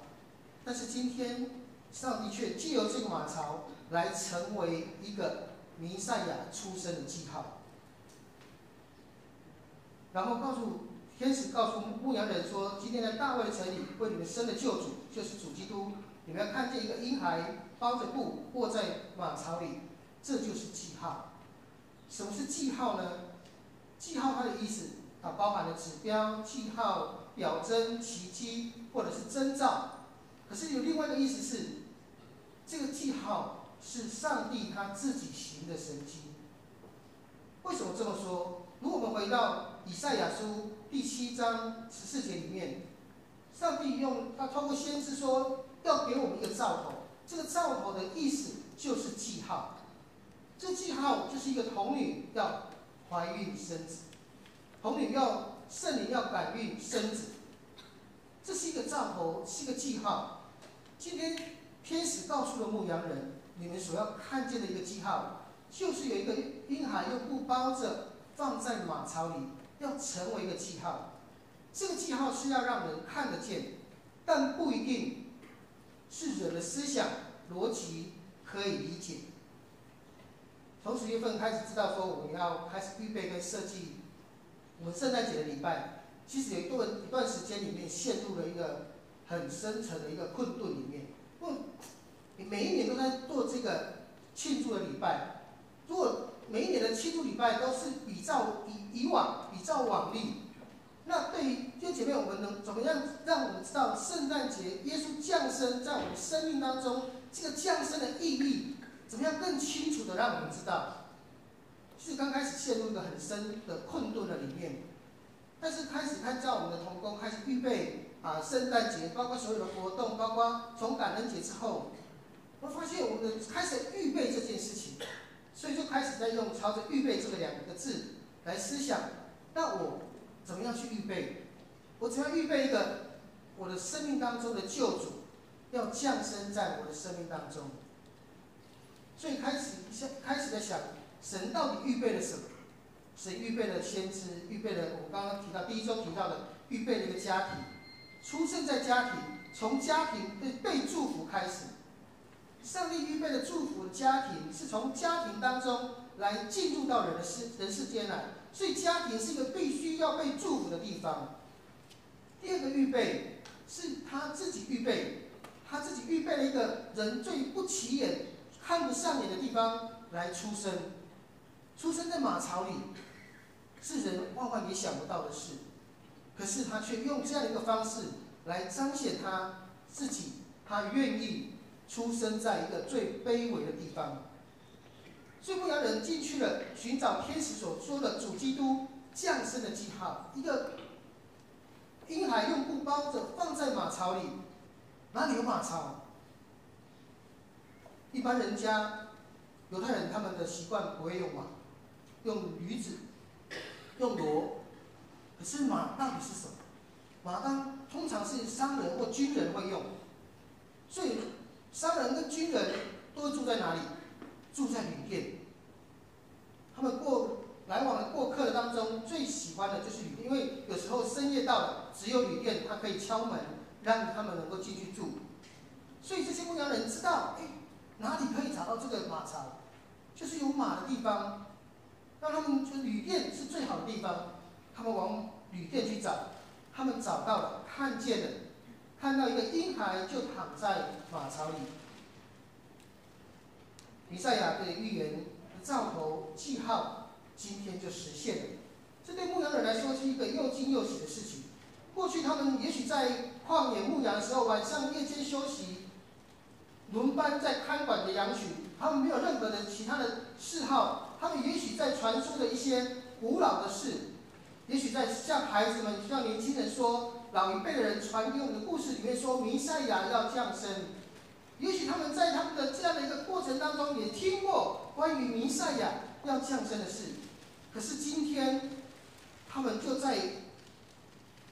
但是今天上帝却藉由这个马槽来成为一个弥赛亚出生的记号。然后天使告诉牧羊人说，今天在大卫的城里为你们生的救主，就是主基督。你们要看见一个婴孩包着布卧在马槽里，这就是记号。什么是记号呢？记号它的意思包含了指标、记号、表征、奇迹或者是征兆。可是有另外一个意思是，这个记号是上帝他自己行的神迹。为什么这么说？如果我们回到以赛亚书第7章14节里面，上帝他透过先知说要给我们一个兆头，这个兆头的意思就是记号。这记号就是一个童女要怀孕生子，童女圣灵要感孕生子，这是一个兆头，是一个记号。今天天使告诉了牧羊人，你们所要看见的一个记号，就是有一个婴孩用布包着放在马槽里，要成为一个记号。这个记号是要让人看得见，但不一定是人的思想逻辑可以理解。从10月份开始知道说，我们要开始预备跟设计我们圣诞节的礼拜，其实有一段时间里面陷入了一个很深层的一个困顿里面。你每一年都在做这个庆祝的礼拜，如果每一年的庆祝礼拜都是比照往例，那对于弟兄姐妹，我们能怎么样让我们知道圣诞节耶稣降生在我们生命当中这个降生的意义？怎么样更清楚的让我们知道？是刚开始陷入一个很深的困顿的里面，但是开始看到我们的同工开始预备圣诞节，包括所有的活动，包括从感恩节之后，我发现我们开始预备这件事情，所以就开始在用朝着预备这个2个字来思想，那我怎么样去预备？我怎么样预备一个我的生命当中的救主要降生在我的生命当中？所以开始在想，神到底预备了什么？神预备了先知，预备了我们刚刚提到第1周提到的，预备了一个家庭，出生在家庭，从家庭被祝福开始。上帝预备的祝福的家庭是从家庭当中来进入到人世间来，所以家庭是一个必须要被祝福的地方。第2个预备是他自己预备，了一个人最不起眼、看不上眼的地方来出生。出生在马槽里，是人万万也想不到的事，可是他却用这样的一个方式来彰显他自己，他愿意出生在一个最卑微的地方。所以牧羊人进去了，寻找天使所说的主基督降生的记号，一个婴孩用布包着放在马槽里。哪里有马槽？一般人家犹太人他们的习惯不会用马，用驴子，用骡。可是马到底是什么？马通常是商人或军人会用，所以商人跟军人都住在哪里？住在旅店。他们来往的过客当中，最喜欢的就是旅店，因为有时候深夜到了，只有旅店它可以敲门，让他们能够进去住。所以这些牧羊人知道，哪里可以找到这个马槽，就是有马的地方。让他们觉得旅店是最好的地方，他们往旅店去找，他们找到了，看见了，看到一个婴孩就躺在马槽里。以赛亚的预言的兆头记号，今天就实现了。这对牧羊人来说是一个又惊又喜的事情。过去他们也许在旷野牧羊的时候，晚上夜间休息，轮班在看管的羊群，他们没有任何的其他的嗜好，他们也许在传说的一些古老的事，也许在向孩子们、向年轻人说，老一辈的人传给我们的故事里面说，弥赛亚要降生。也许他们在他们的这样的一个过程当中，也听过关于弥赛亚要降生的事。可是今天，他们就在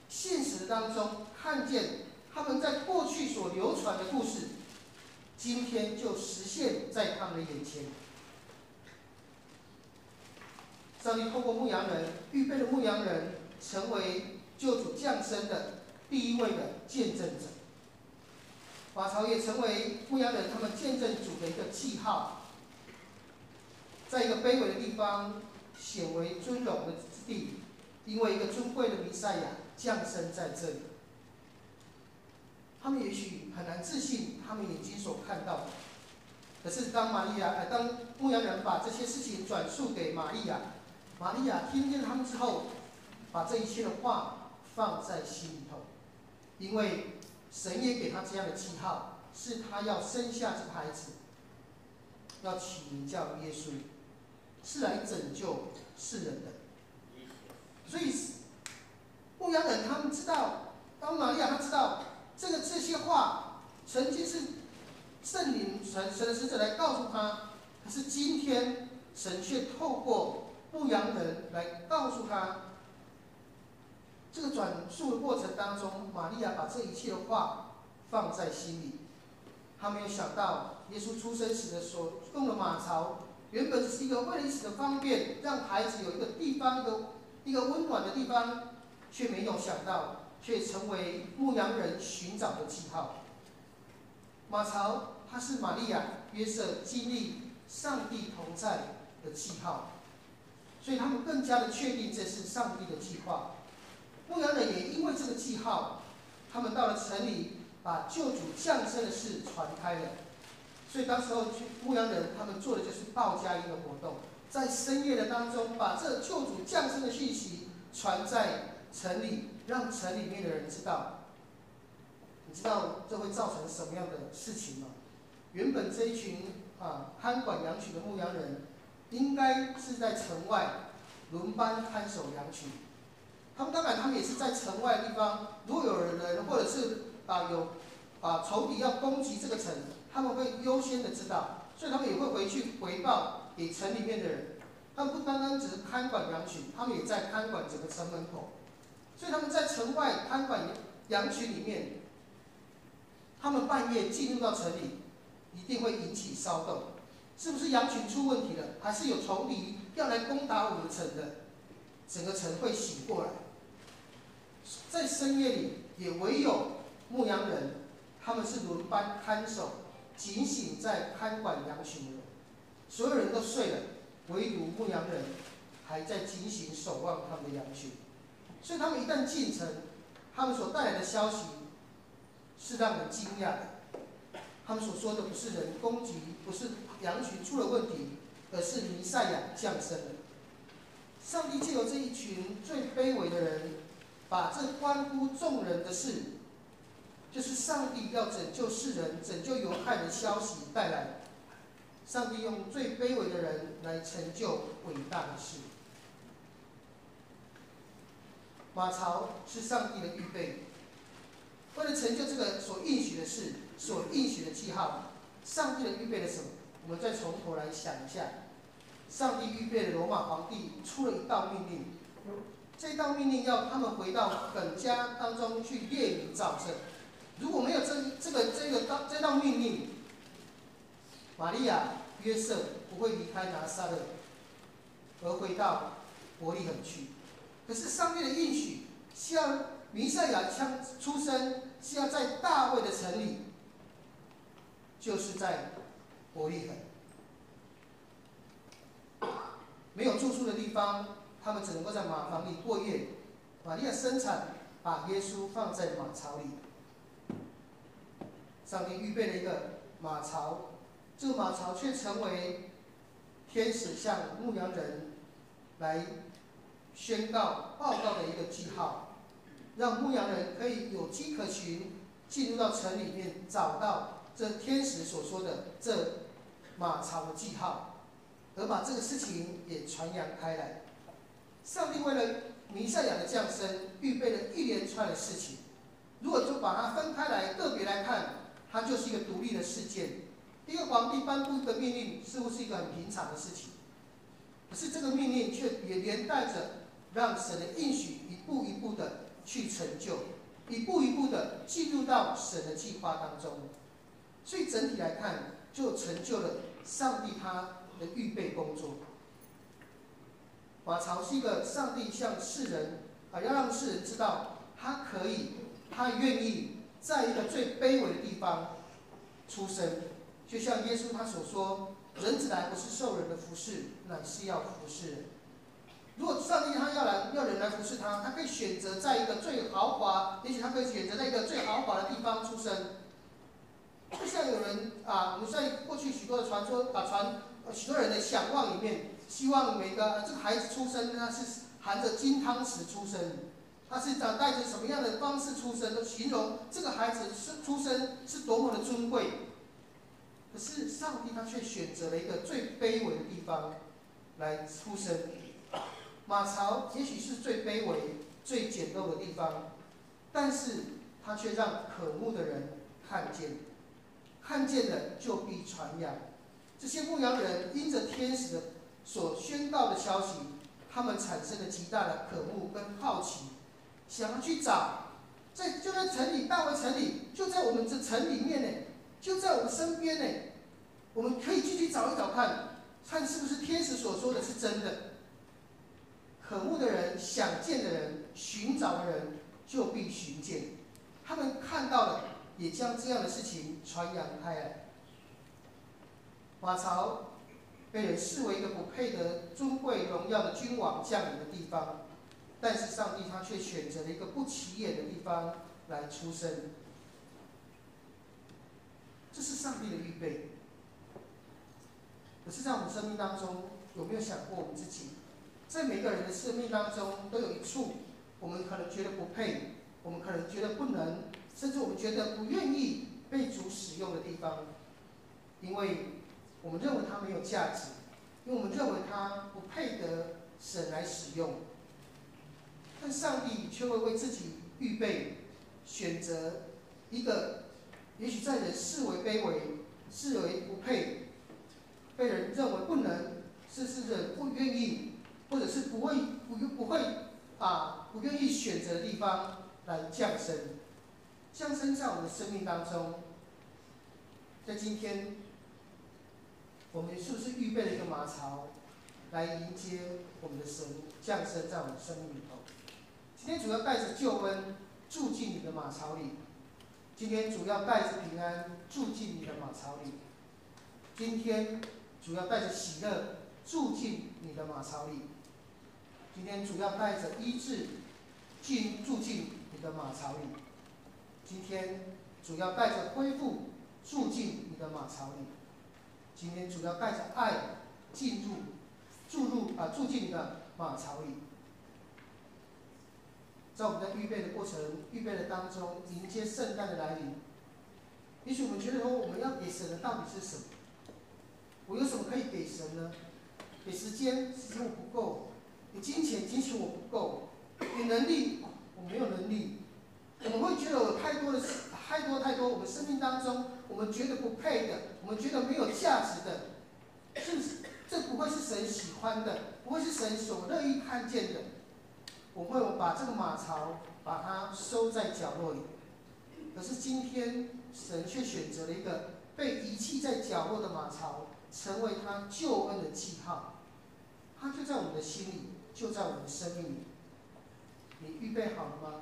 现实当中看见他们在过去所流传的故事，今天就实现在他们的眼前。上帝透过牧羊人预备了牧羊人，成为救主降生的第一位的见证者。马槽也成为牧羊人他们见证主的一个记号，在一个卑微的地方显为尊荣的之地，因为一个尊贵的弥赛亚降生在这里。他们也许很难置信他们眼睛所看到的，可是当牧羊人把这些事情转述给玛利亚，玛利亚听见他们之后，把这一切的话放在心里头，因为神也给他这样的记号，是他要生下这个孩子，要起名叫耶稣，是来拯救世人的。所以牧羊人他们知道，当玛利亚他知道这些话曾经是圣灵神的使者来告诉他，可是今天神却透过牧羊人来告诉他。这个转述的过程当中，玛利亚把这一切的话放在心里。他没有想到，耶稣出生时的所用的马槽，原本是一个为了一时的方便，让孩子有一个地方，一个温暖的地方，却没有想到，却成为牧羊人寻找的记号。马槽，它是玛利亚、约瑟经历上帝同在的记号，所以他们更加的确定这是上帝的计划。牧羊人也因为这个记号，他们到了城里，把救主降生的事传开了。所以当时候牧羊人他们做的就是报佳音的活动，在深夜的当中，把这救主降生的讯息传在城里，让城里面的人知道。你知道这会造成什么样的事情吗？原本这一群看管羊群的牧羊人，应该是在城外轮班看守羊群。他们也是在城外的地方，如果有人或者是仇敌要攻击这个城，他们会优先的知道，所以他们也会回去回报给城里面的人。他们不单单只是看管羊群，他们也在看管整个城门口。所以他们在城外看管羊群里面，他们半夜进入到城里，一定会引起骚动。是不是羊群出问题了，还是有仇敌要来攻打我们的城的？整个城会醒过来。在深夜里，也唯有牧羊人，他们是轮班看守，警醒在看管羊群的人。所有人都睡了，唯独牧羊人还在警醒守望他们的羊群。所以他们一旦进城，他们所带来的消息是让人惊讶的。他们所说的不是人攻击，不是羊群出了问题，而是弥赛亚降生了。上帝借由这一群最卑微的人，把这关乎众人的事，就是上帝要拯救世人、拯救犹太人的消息带来。上帝用最卑微的人来成就伟大的事。马槽是上帝的预备，为了成就这个所应许的事、所应许的记号，上帝的预备了什么？我们再从头来想一下。上帝预备了罗马皇帝出了一道命令，这道命令要他们回到本家当中去列名造册。如果没有这道命令，玛利亚、约瑟不会离开拿撒勒，而回到伯利恒去。可是上帝的应许是要弥赛亚出生，是要在大卫的城里，就是在伯利恒。没有住宿的地方，他们只能够在马房里过夜。玛利亚生产，把耶稣放在马槽里。上帝预备了一个马槽，这个马槽却成为天使向牧羊人来宣告、报告的一个记号，让牧羊人可以有迹可循，进入到城里面，找到这天使所说的这马槽的记号。而把这个事情也传扬开来。上帝为了弥赛亚的降生，预备了一连串的事情。如果就把它分开来，个别来看，它就是一个独立的事件。一个皇帝颁布一个命令，似乎是一个很平常的事情，可是这个命令却也连带着让神的应许一步一步的去成就，一步一步的进入到神的计划当中。所以整体来看，就成就了上帝他的预备工作。马槽是一个上帝向世人要让世人知道，他可以，他愿意在一个最卑微的地方出生，就像耶稣他所说：“人子来不是受人的服侍，乃是要服侍人。”如果上帝他要人来服侍他，他可以选择在一个最豪华，也许他可以选择在一个最豪华的地方出生。就像有人我们在过去许多的传说许多人的想望里面，希望每个这个孩子出生他是含着金汤匙出生，他是带着什么样的方式出生，都形容这个孩子出生是多么的尊贵。可是上帝他却选择了一个最卑微的地方来出生。马槽也许是最卑微、最简陋的地方，但是他却让渴慕的人看见，看见了就必传扬。这些牧羊人因着天使的所宣告的消息，他们产生了极大的渴慕跟好奇，想要去找，就在城里，大卫城里，就在我们这城里面呢，就在我们身边呢，我们可以进去找一找看，看是不是天使所说的是真的。渴慕的人、想见的人、寻找的人，就必寻见。他们看到了，也将这样的事情传扬开来。马槽被人视为一个不配得尊贵荣耀的君王降临的地方，但是上帝他却选择了一个不起眼的地方来出生。这是上帝的预备。可是，在我们生命当中，有没有想过我们自己？在每个人的生命当中，都有一处我们可能觉得不配，我们可能觉得不能，甚至我们觉得不愿意被主使用的地方，因为我们认为它没有价值，因为我们认为它不配得神来使用。但上帝却会为自己预备，选择一个也许在人视为卑微、视为不配、被人认为不能，甚至人不愿意。或者是不愿意选择的地方来降生在我们的生命当中。在今天，我们是不是预备了一个马槽，来迎接我们的神降生在我们的生命里头？今天主要带着救恩住进你的马槽里，今天主要带着平安住进你的马槽里，今天主要带着喜乐住进你的马槽里。今天主要带着医治住进你的马槽里，今天主要带着恢复住进你的马槽里，今天主要带着爱住进你的马槽里。在我们在预备的过程、预备的当中，迎接圣诞的来临，也许我们觉得说，我们要给神的到底是什么？我有什么可以给神呢？给时间我不够。给金钱我不够；给能力，我没有能力。我们会觉得有太多，我们生命当中我们觉得不配的，我们觉得没有价值的，这不会是神喜欢的，不会是神所乐意看见的。我会把这个马槽把它收在角落里。可是今天神却选择了一个被遗弃在角落的马槽，成为他救恩的记号。它就在我们的心里，就在我们的生命里。你预备好了吗？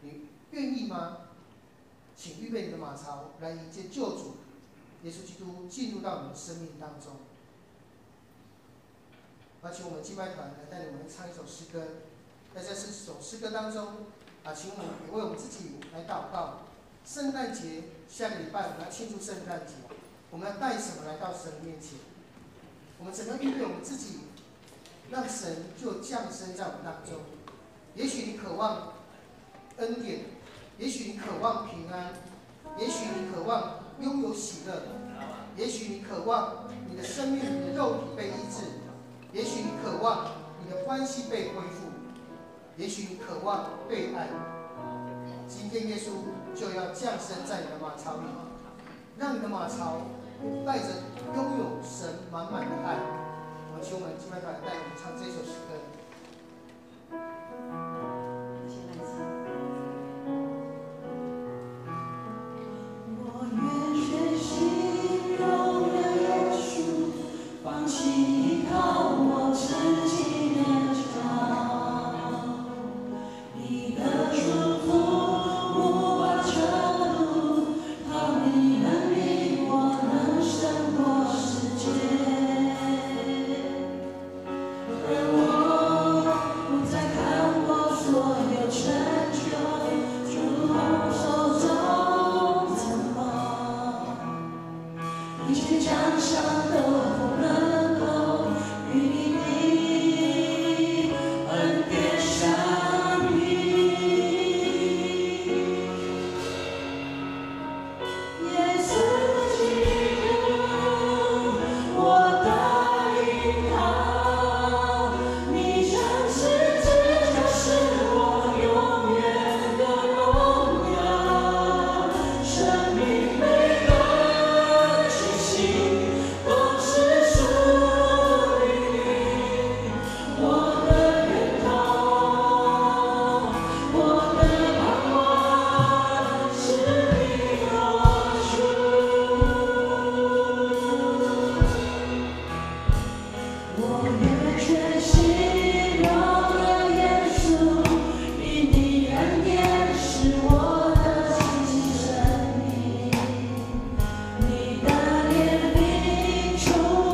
你愿意吗？请预备你的马槽，来迎接救主耶稣基督进入到你的生命当中。请我们敬拜团来带领我们唱一首诗歌。在这首诗歌当中，请我们也为我们自己来祷告。圣诞节下个礼拜我们要庆祝圣诞节，我们要带什么来到神的面前？我们怎么预备我们自己？让神就降生在我们当中。也许你渴望恩典，也许你渴望平安，也许你渴望拥有喜乐，也许你渴望你的生命、你的肉体被医治，也许你渴望你的关系被恢复，也许你渴望被爱。今天耶稣就要降生在你的马槽里。让你的马槽带着拥有神满满的爱。我请我们敬拜团带我们唱这首诗歌。我愿全心荣耀耶稣，放弃依靠我自己的脚。你的祝福无法测度，靠你能力我能胜过世界。而我不再看我所有成就，主手中怎么，一切奖赏都不能够与你的恩典相比。耶稣基督，我的依靠，你将十字架是我永远的荣耀，生命每个气息都是属于你，我的源头，我的盼望是你若我愿全心荣耀耶稣，因你恩典是我的信心生命，你的怜悯触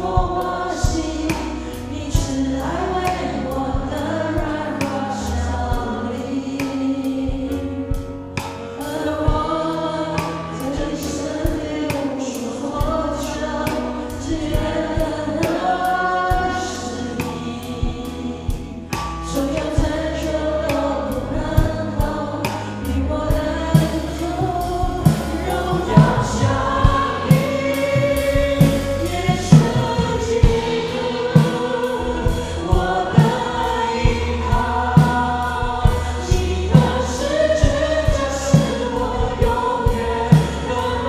摸我心，你慈爱为我的软弱效力，而我在你身边无所求，只愿更认识你，所有成就都不能够与我的主荣耀相比。耶稣基督，我的依靠，你的十字架是我永远的荣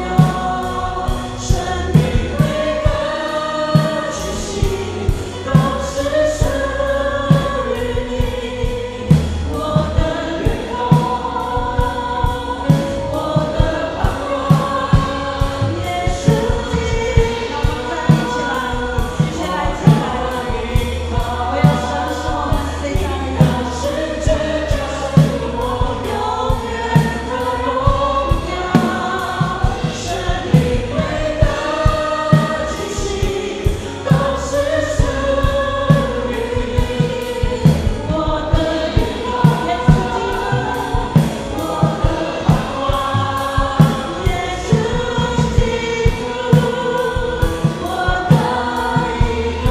耀，生命每个气息都是属于你，我的源头，我的盼望，耶稣基督。一起来唱，我要伸手在你的十字架是我永远的荣耀，生命每个气息都是属于你，我的源头，耶稣基督，我的盼望，耶稣基督，我的依靠，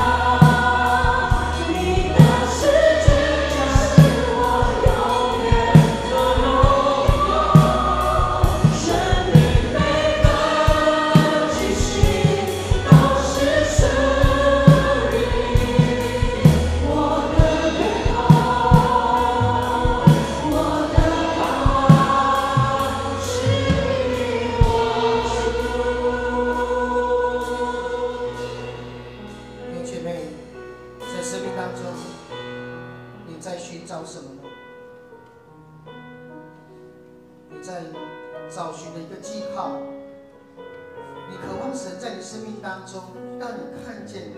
你的十字架是我永远的荣耀，生命每个气息都是属于你，我的源头，我的盼望是你弟兄姐妹，在生命当中，你在寻找什么呢？你在找寻的一个记号。你渴望神在你生命当中让你看见，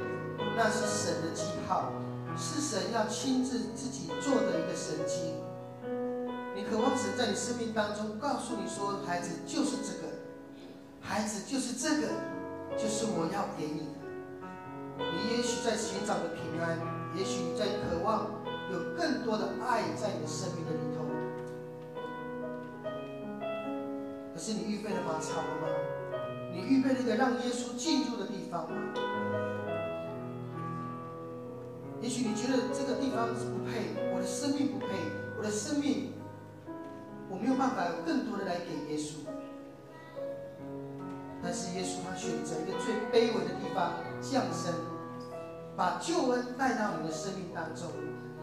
那是神的记号，是神要亲自自己做的一个神迹。你渴望神在你生命当中告诉你说，孩子就是这个，孩子就是这个，就是我要给你的。你也许在寻找的平安，也许你在渴望有更多的爱在你的生命的里头。可是你预备了马槽了吗？你预备了一个让耶稣进入的地方吗？也许你觉得这个地方是不配，我的生命不配，我的生命我没有办法有更多的来给耶稣。但是耶稣他选择一个最卑微的地方降生，把救恩带到你的生命当中，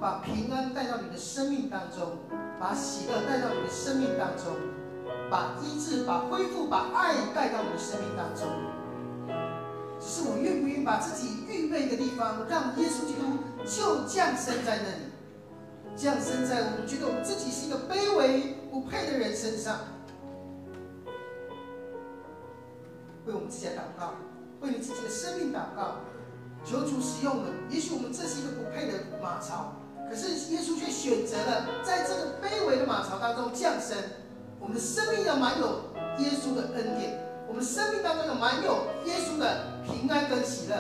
把平安带到你的生命当中，把喜乐带到你的生命当中。把医治、把恢复、把爱带到我们的生命当中。只是我们愿不愿意把自己预备一个地方，让耶稣基督就降生在那里，降生在我们觉得我们自己是一个卑微不配的人身上。为我们自己的祷告，为你自己的生命祷告，求主使用我们。也许我们这是一个不配的马槽，可是耶稣却选择了在这个卑微的马槽当中降生。我们的生命要满有耶稣的恩典，我们的生命当中要满有耶稣的平安跟喜乐。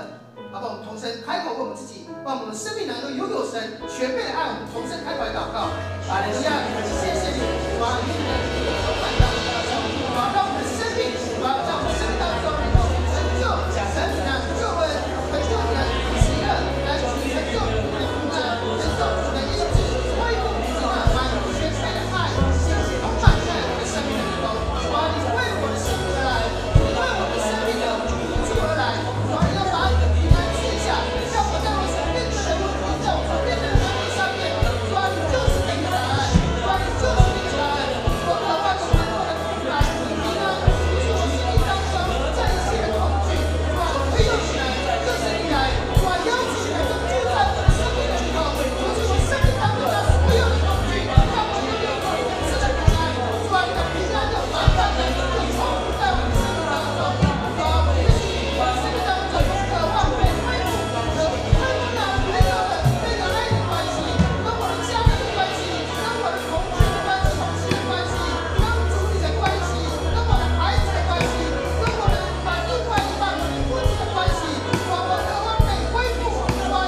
好不好？我们同声开口为我们自己，让我们的生命能够拥有神全备的爱。我们同声开口来祷告。哈利路亚！谢谢你，主啊，你的充满到我们当中，主啊，让我们的生命，主啊，在我们生命当中能够成就神你的救恩，成就你的喜乐，来成就你的平安，成就你的医治，恢复你的满有全备的爱，充满在我们的生命当中。主啊，你为我的生命而来，你为我的生命的辅助而来。主啊，你要把平安赐下，让我在我所面对的问题，在我所面对的难题上面，主啊，你就是那个答案，主啊，你就是那个答案。我渴望有更多的平安，平安不是我心里当中这一切的恐惧，主啊，唯有你来，就是你来，主啊，邀请你来住在我的生命里头，除去我生命当中的所有的恐惧，让我拥有你赐的平安，主啊，你的平安就满满的就充足在我的生命当中，主啊，我也许我的生命当中渴望被恢复，渴望那没有的那个爱的关系，跟我的家人的关系，跟我的同学的关系、同事的关系，跟主你的关系，跟我的孩子的关系，跟我的另外一半我的夫妻的关系，主啊，我渴望被恢复，主啊，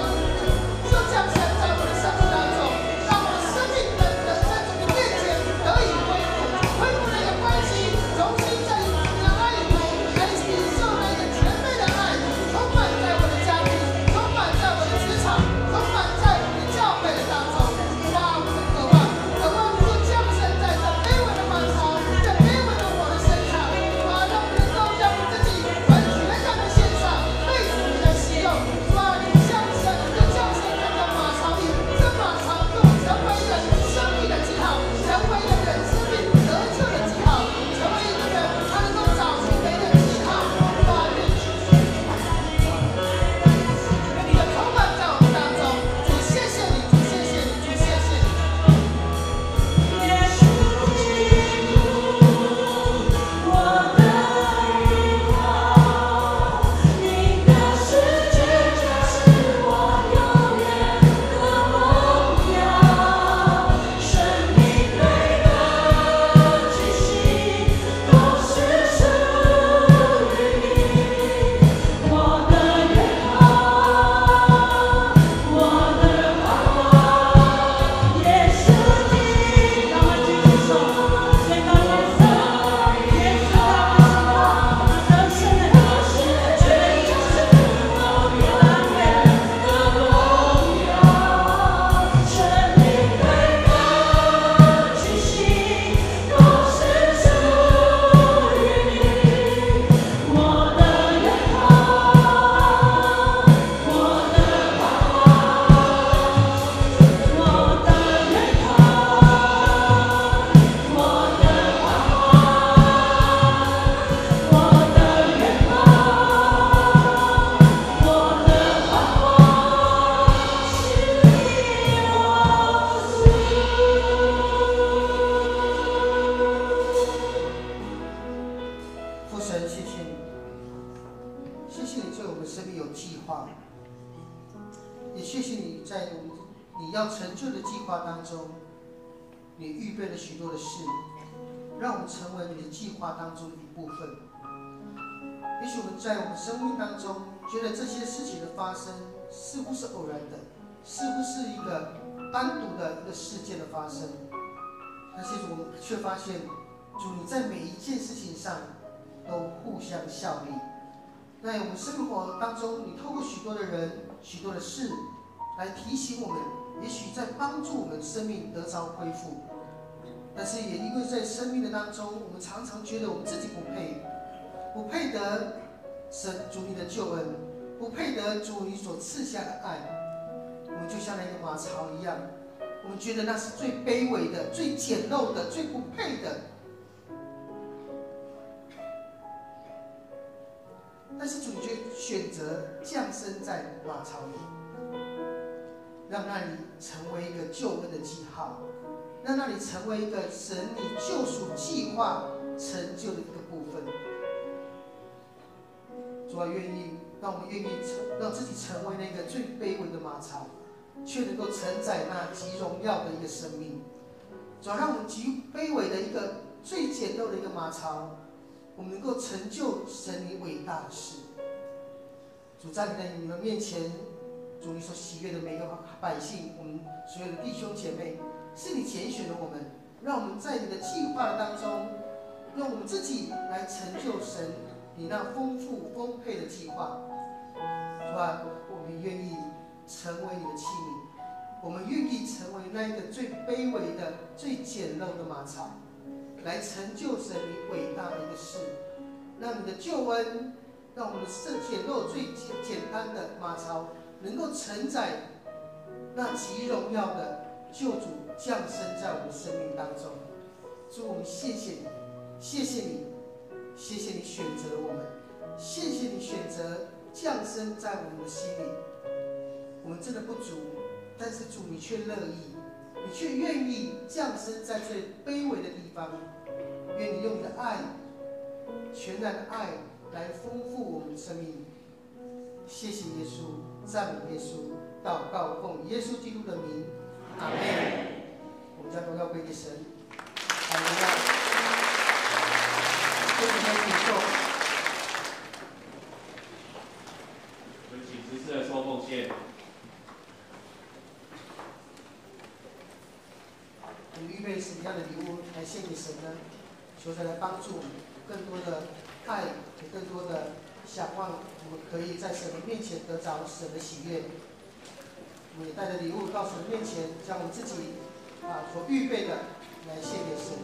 就降生在我的生命当中，让我的生命在主你面前得以恢复，恢复那个关系，重新在主的爱里头来领受那个全备的爱，充满在我的家庭，充满在我的职场，充满在我的教会的当中。哇，我的渴望就降生在这卑微的马槽，这卑微的我的身上。哇，让我们能够将我们自己完全让的献上，被主你的使用。哇，你降生在这马槽里，这马槽就成为了生命的记号，成为了人生命得救的记号，成为一个人他能够找出别人的记号。哇，愿你的充满在我们当中，主谢谢你，主谢谢你，主谢谢你。耶稣基督，我的依靠，你的十字架是我永远的梦想，生命对的气息都是属于你，我的依靠，我的盼望。耶稣基督，让我们举起手，宣告耶稣，耶稣让我们得胜的果实，这就是我永远的荣耀。生命对的气息都是属于你，我的依靠，我的盼望。我的依靠，我的盼望，我的愿望，我的盼望是你，我父神，谢谢你，谢谢你对我们生命有计划，也谢谢你在我们你要成就的计划当中，你预备了许多的事，让我们成为你的计划当中的一部分。也许我们在我们生命当中觉得这些事情的发生似乎是偶然的，似乎是一个单独的一个事件的发生，但是我们却发现，主你在每一件事情上都互相效力。在我们生活当中，你透过许多的人、许多的事来提醒我们，也许在帮助我们生命得着恢复。但是也因为在生命的当中，我们常常觉得我们自己不配，不配得神主你的救恩，不配得主你所赐下的爱。我们就像那个马槽一样，我们觉得那是最卑微的、最简陋的、最不配的。但是主你却选择降生在马槽里，让那里成为一个救恩的记号，让那里成为一个神你救赎计划成就的一个部分。主啊，让我们愿意让自己成为那个最卑微的马槽，却能够承载那极荣耀的一个生命。主啊，让我们极卑微的一个最简陋的一个马槽，我们能够成就神你伟大的事。主，在你们面前，主你所喜悦的每个百姓，我们所有的弟兄姐妹，是你拣选了我们，让我们在你的计划当中，用我们自己来成就神你那丰富丰沛的计划。主啊，我们愿意成为你的器皿，我们愿意成为那一个最卑微的、最简陋的马槽，来成就神你伟大的一个事，让你的救恩，让我们的简陋、最简单的马槽，能够承载那极荣耀的救主降生在我们的生命当中。主，我们谢谢你，谢谢你，谢谢你选择了我们，谢谢你选择降生在我们的心里。我们真的不足，但是主你却乐意，你却愿意降生在最卑微的地方。愿你用你的爱，全然的爱来丰富我们的生命。谢谢耶稣，赞美耶稣，祷告奉耶稣基督的名，阿门。我们将荣耀归给神。好，我们要为我们领受。我们请执事来收奉献。我们预备什么样的礼物来献给神呢？求神来帮助我们，更多的爱，有更多的想望，我们可以在神的面前得着神的喜悦。我们也带着礼物到神的面前，将我们自己所预备的来献给神。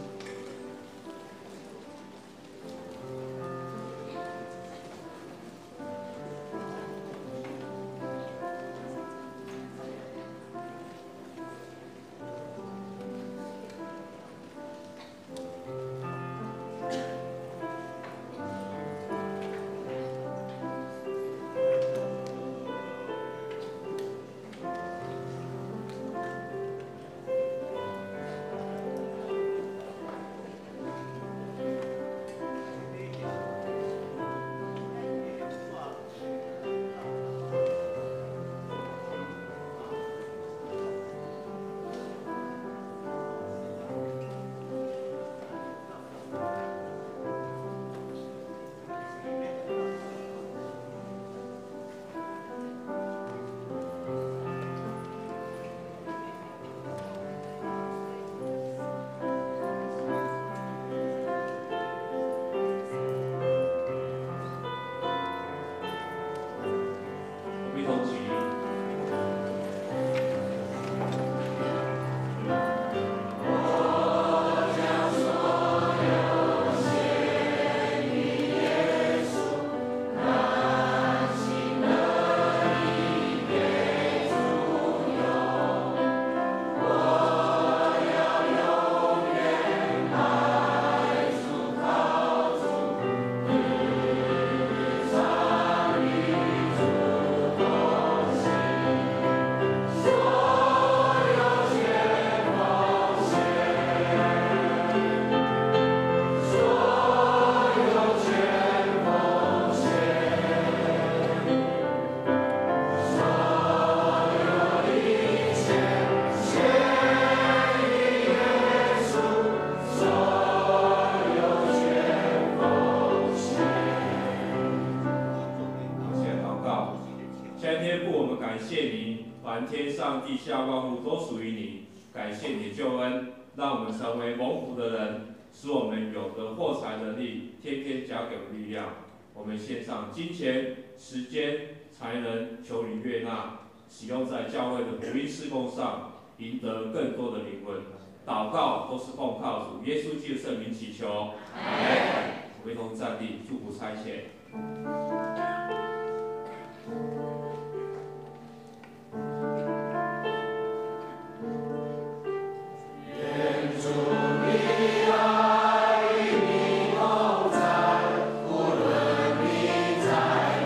天上地下万物都属于你，感谢你的救恩，让我们成为蒙福的人，使我们有得获财能力，天天加给我们力量。我们献上金钱、时间、才能，求你悦纳，使用在教会的福音事工上，赢得更多的灵魂。祷告都是奉靠主耶稣基督的圣名祈求。阿门。我们一同站立，祝福差遣。爱与你同在，无论你在。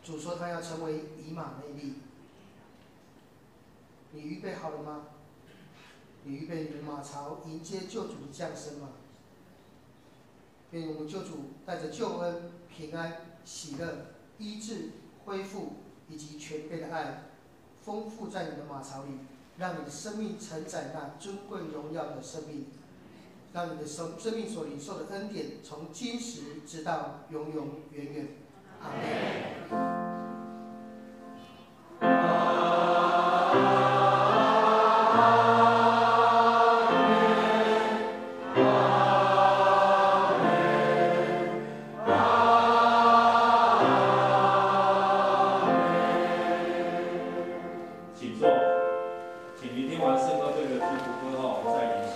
主说他要成为以马内利。你预备好了吗？你预备你的马槽迎接救主的降生吗？愿我们救主带着救恩、平安、喜乐、医治、恢复以及全备的爱，丰富在你的马槽里，让你的生命承载那尊贵荣耀的生命，让你的生命所领受的恩典从今时直到永永远远。阿们。请不要关机。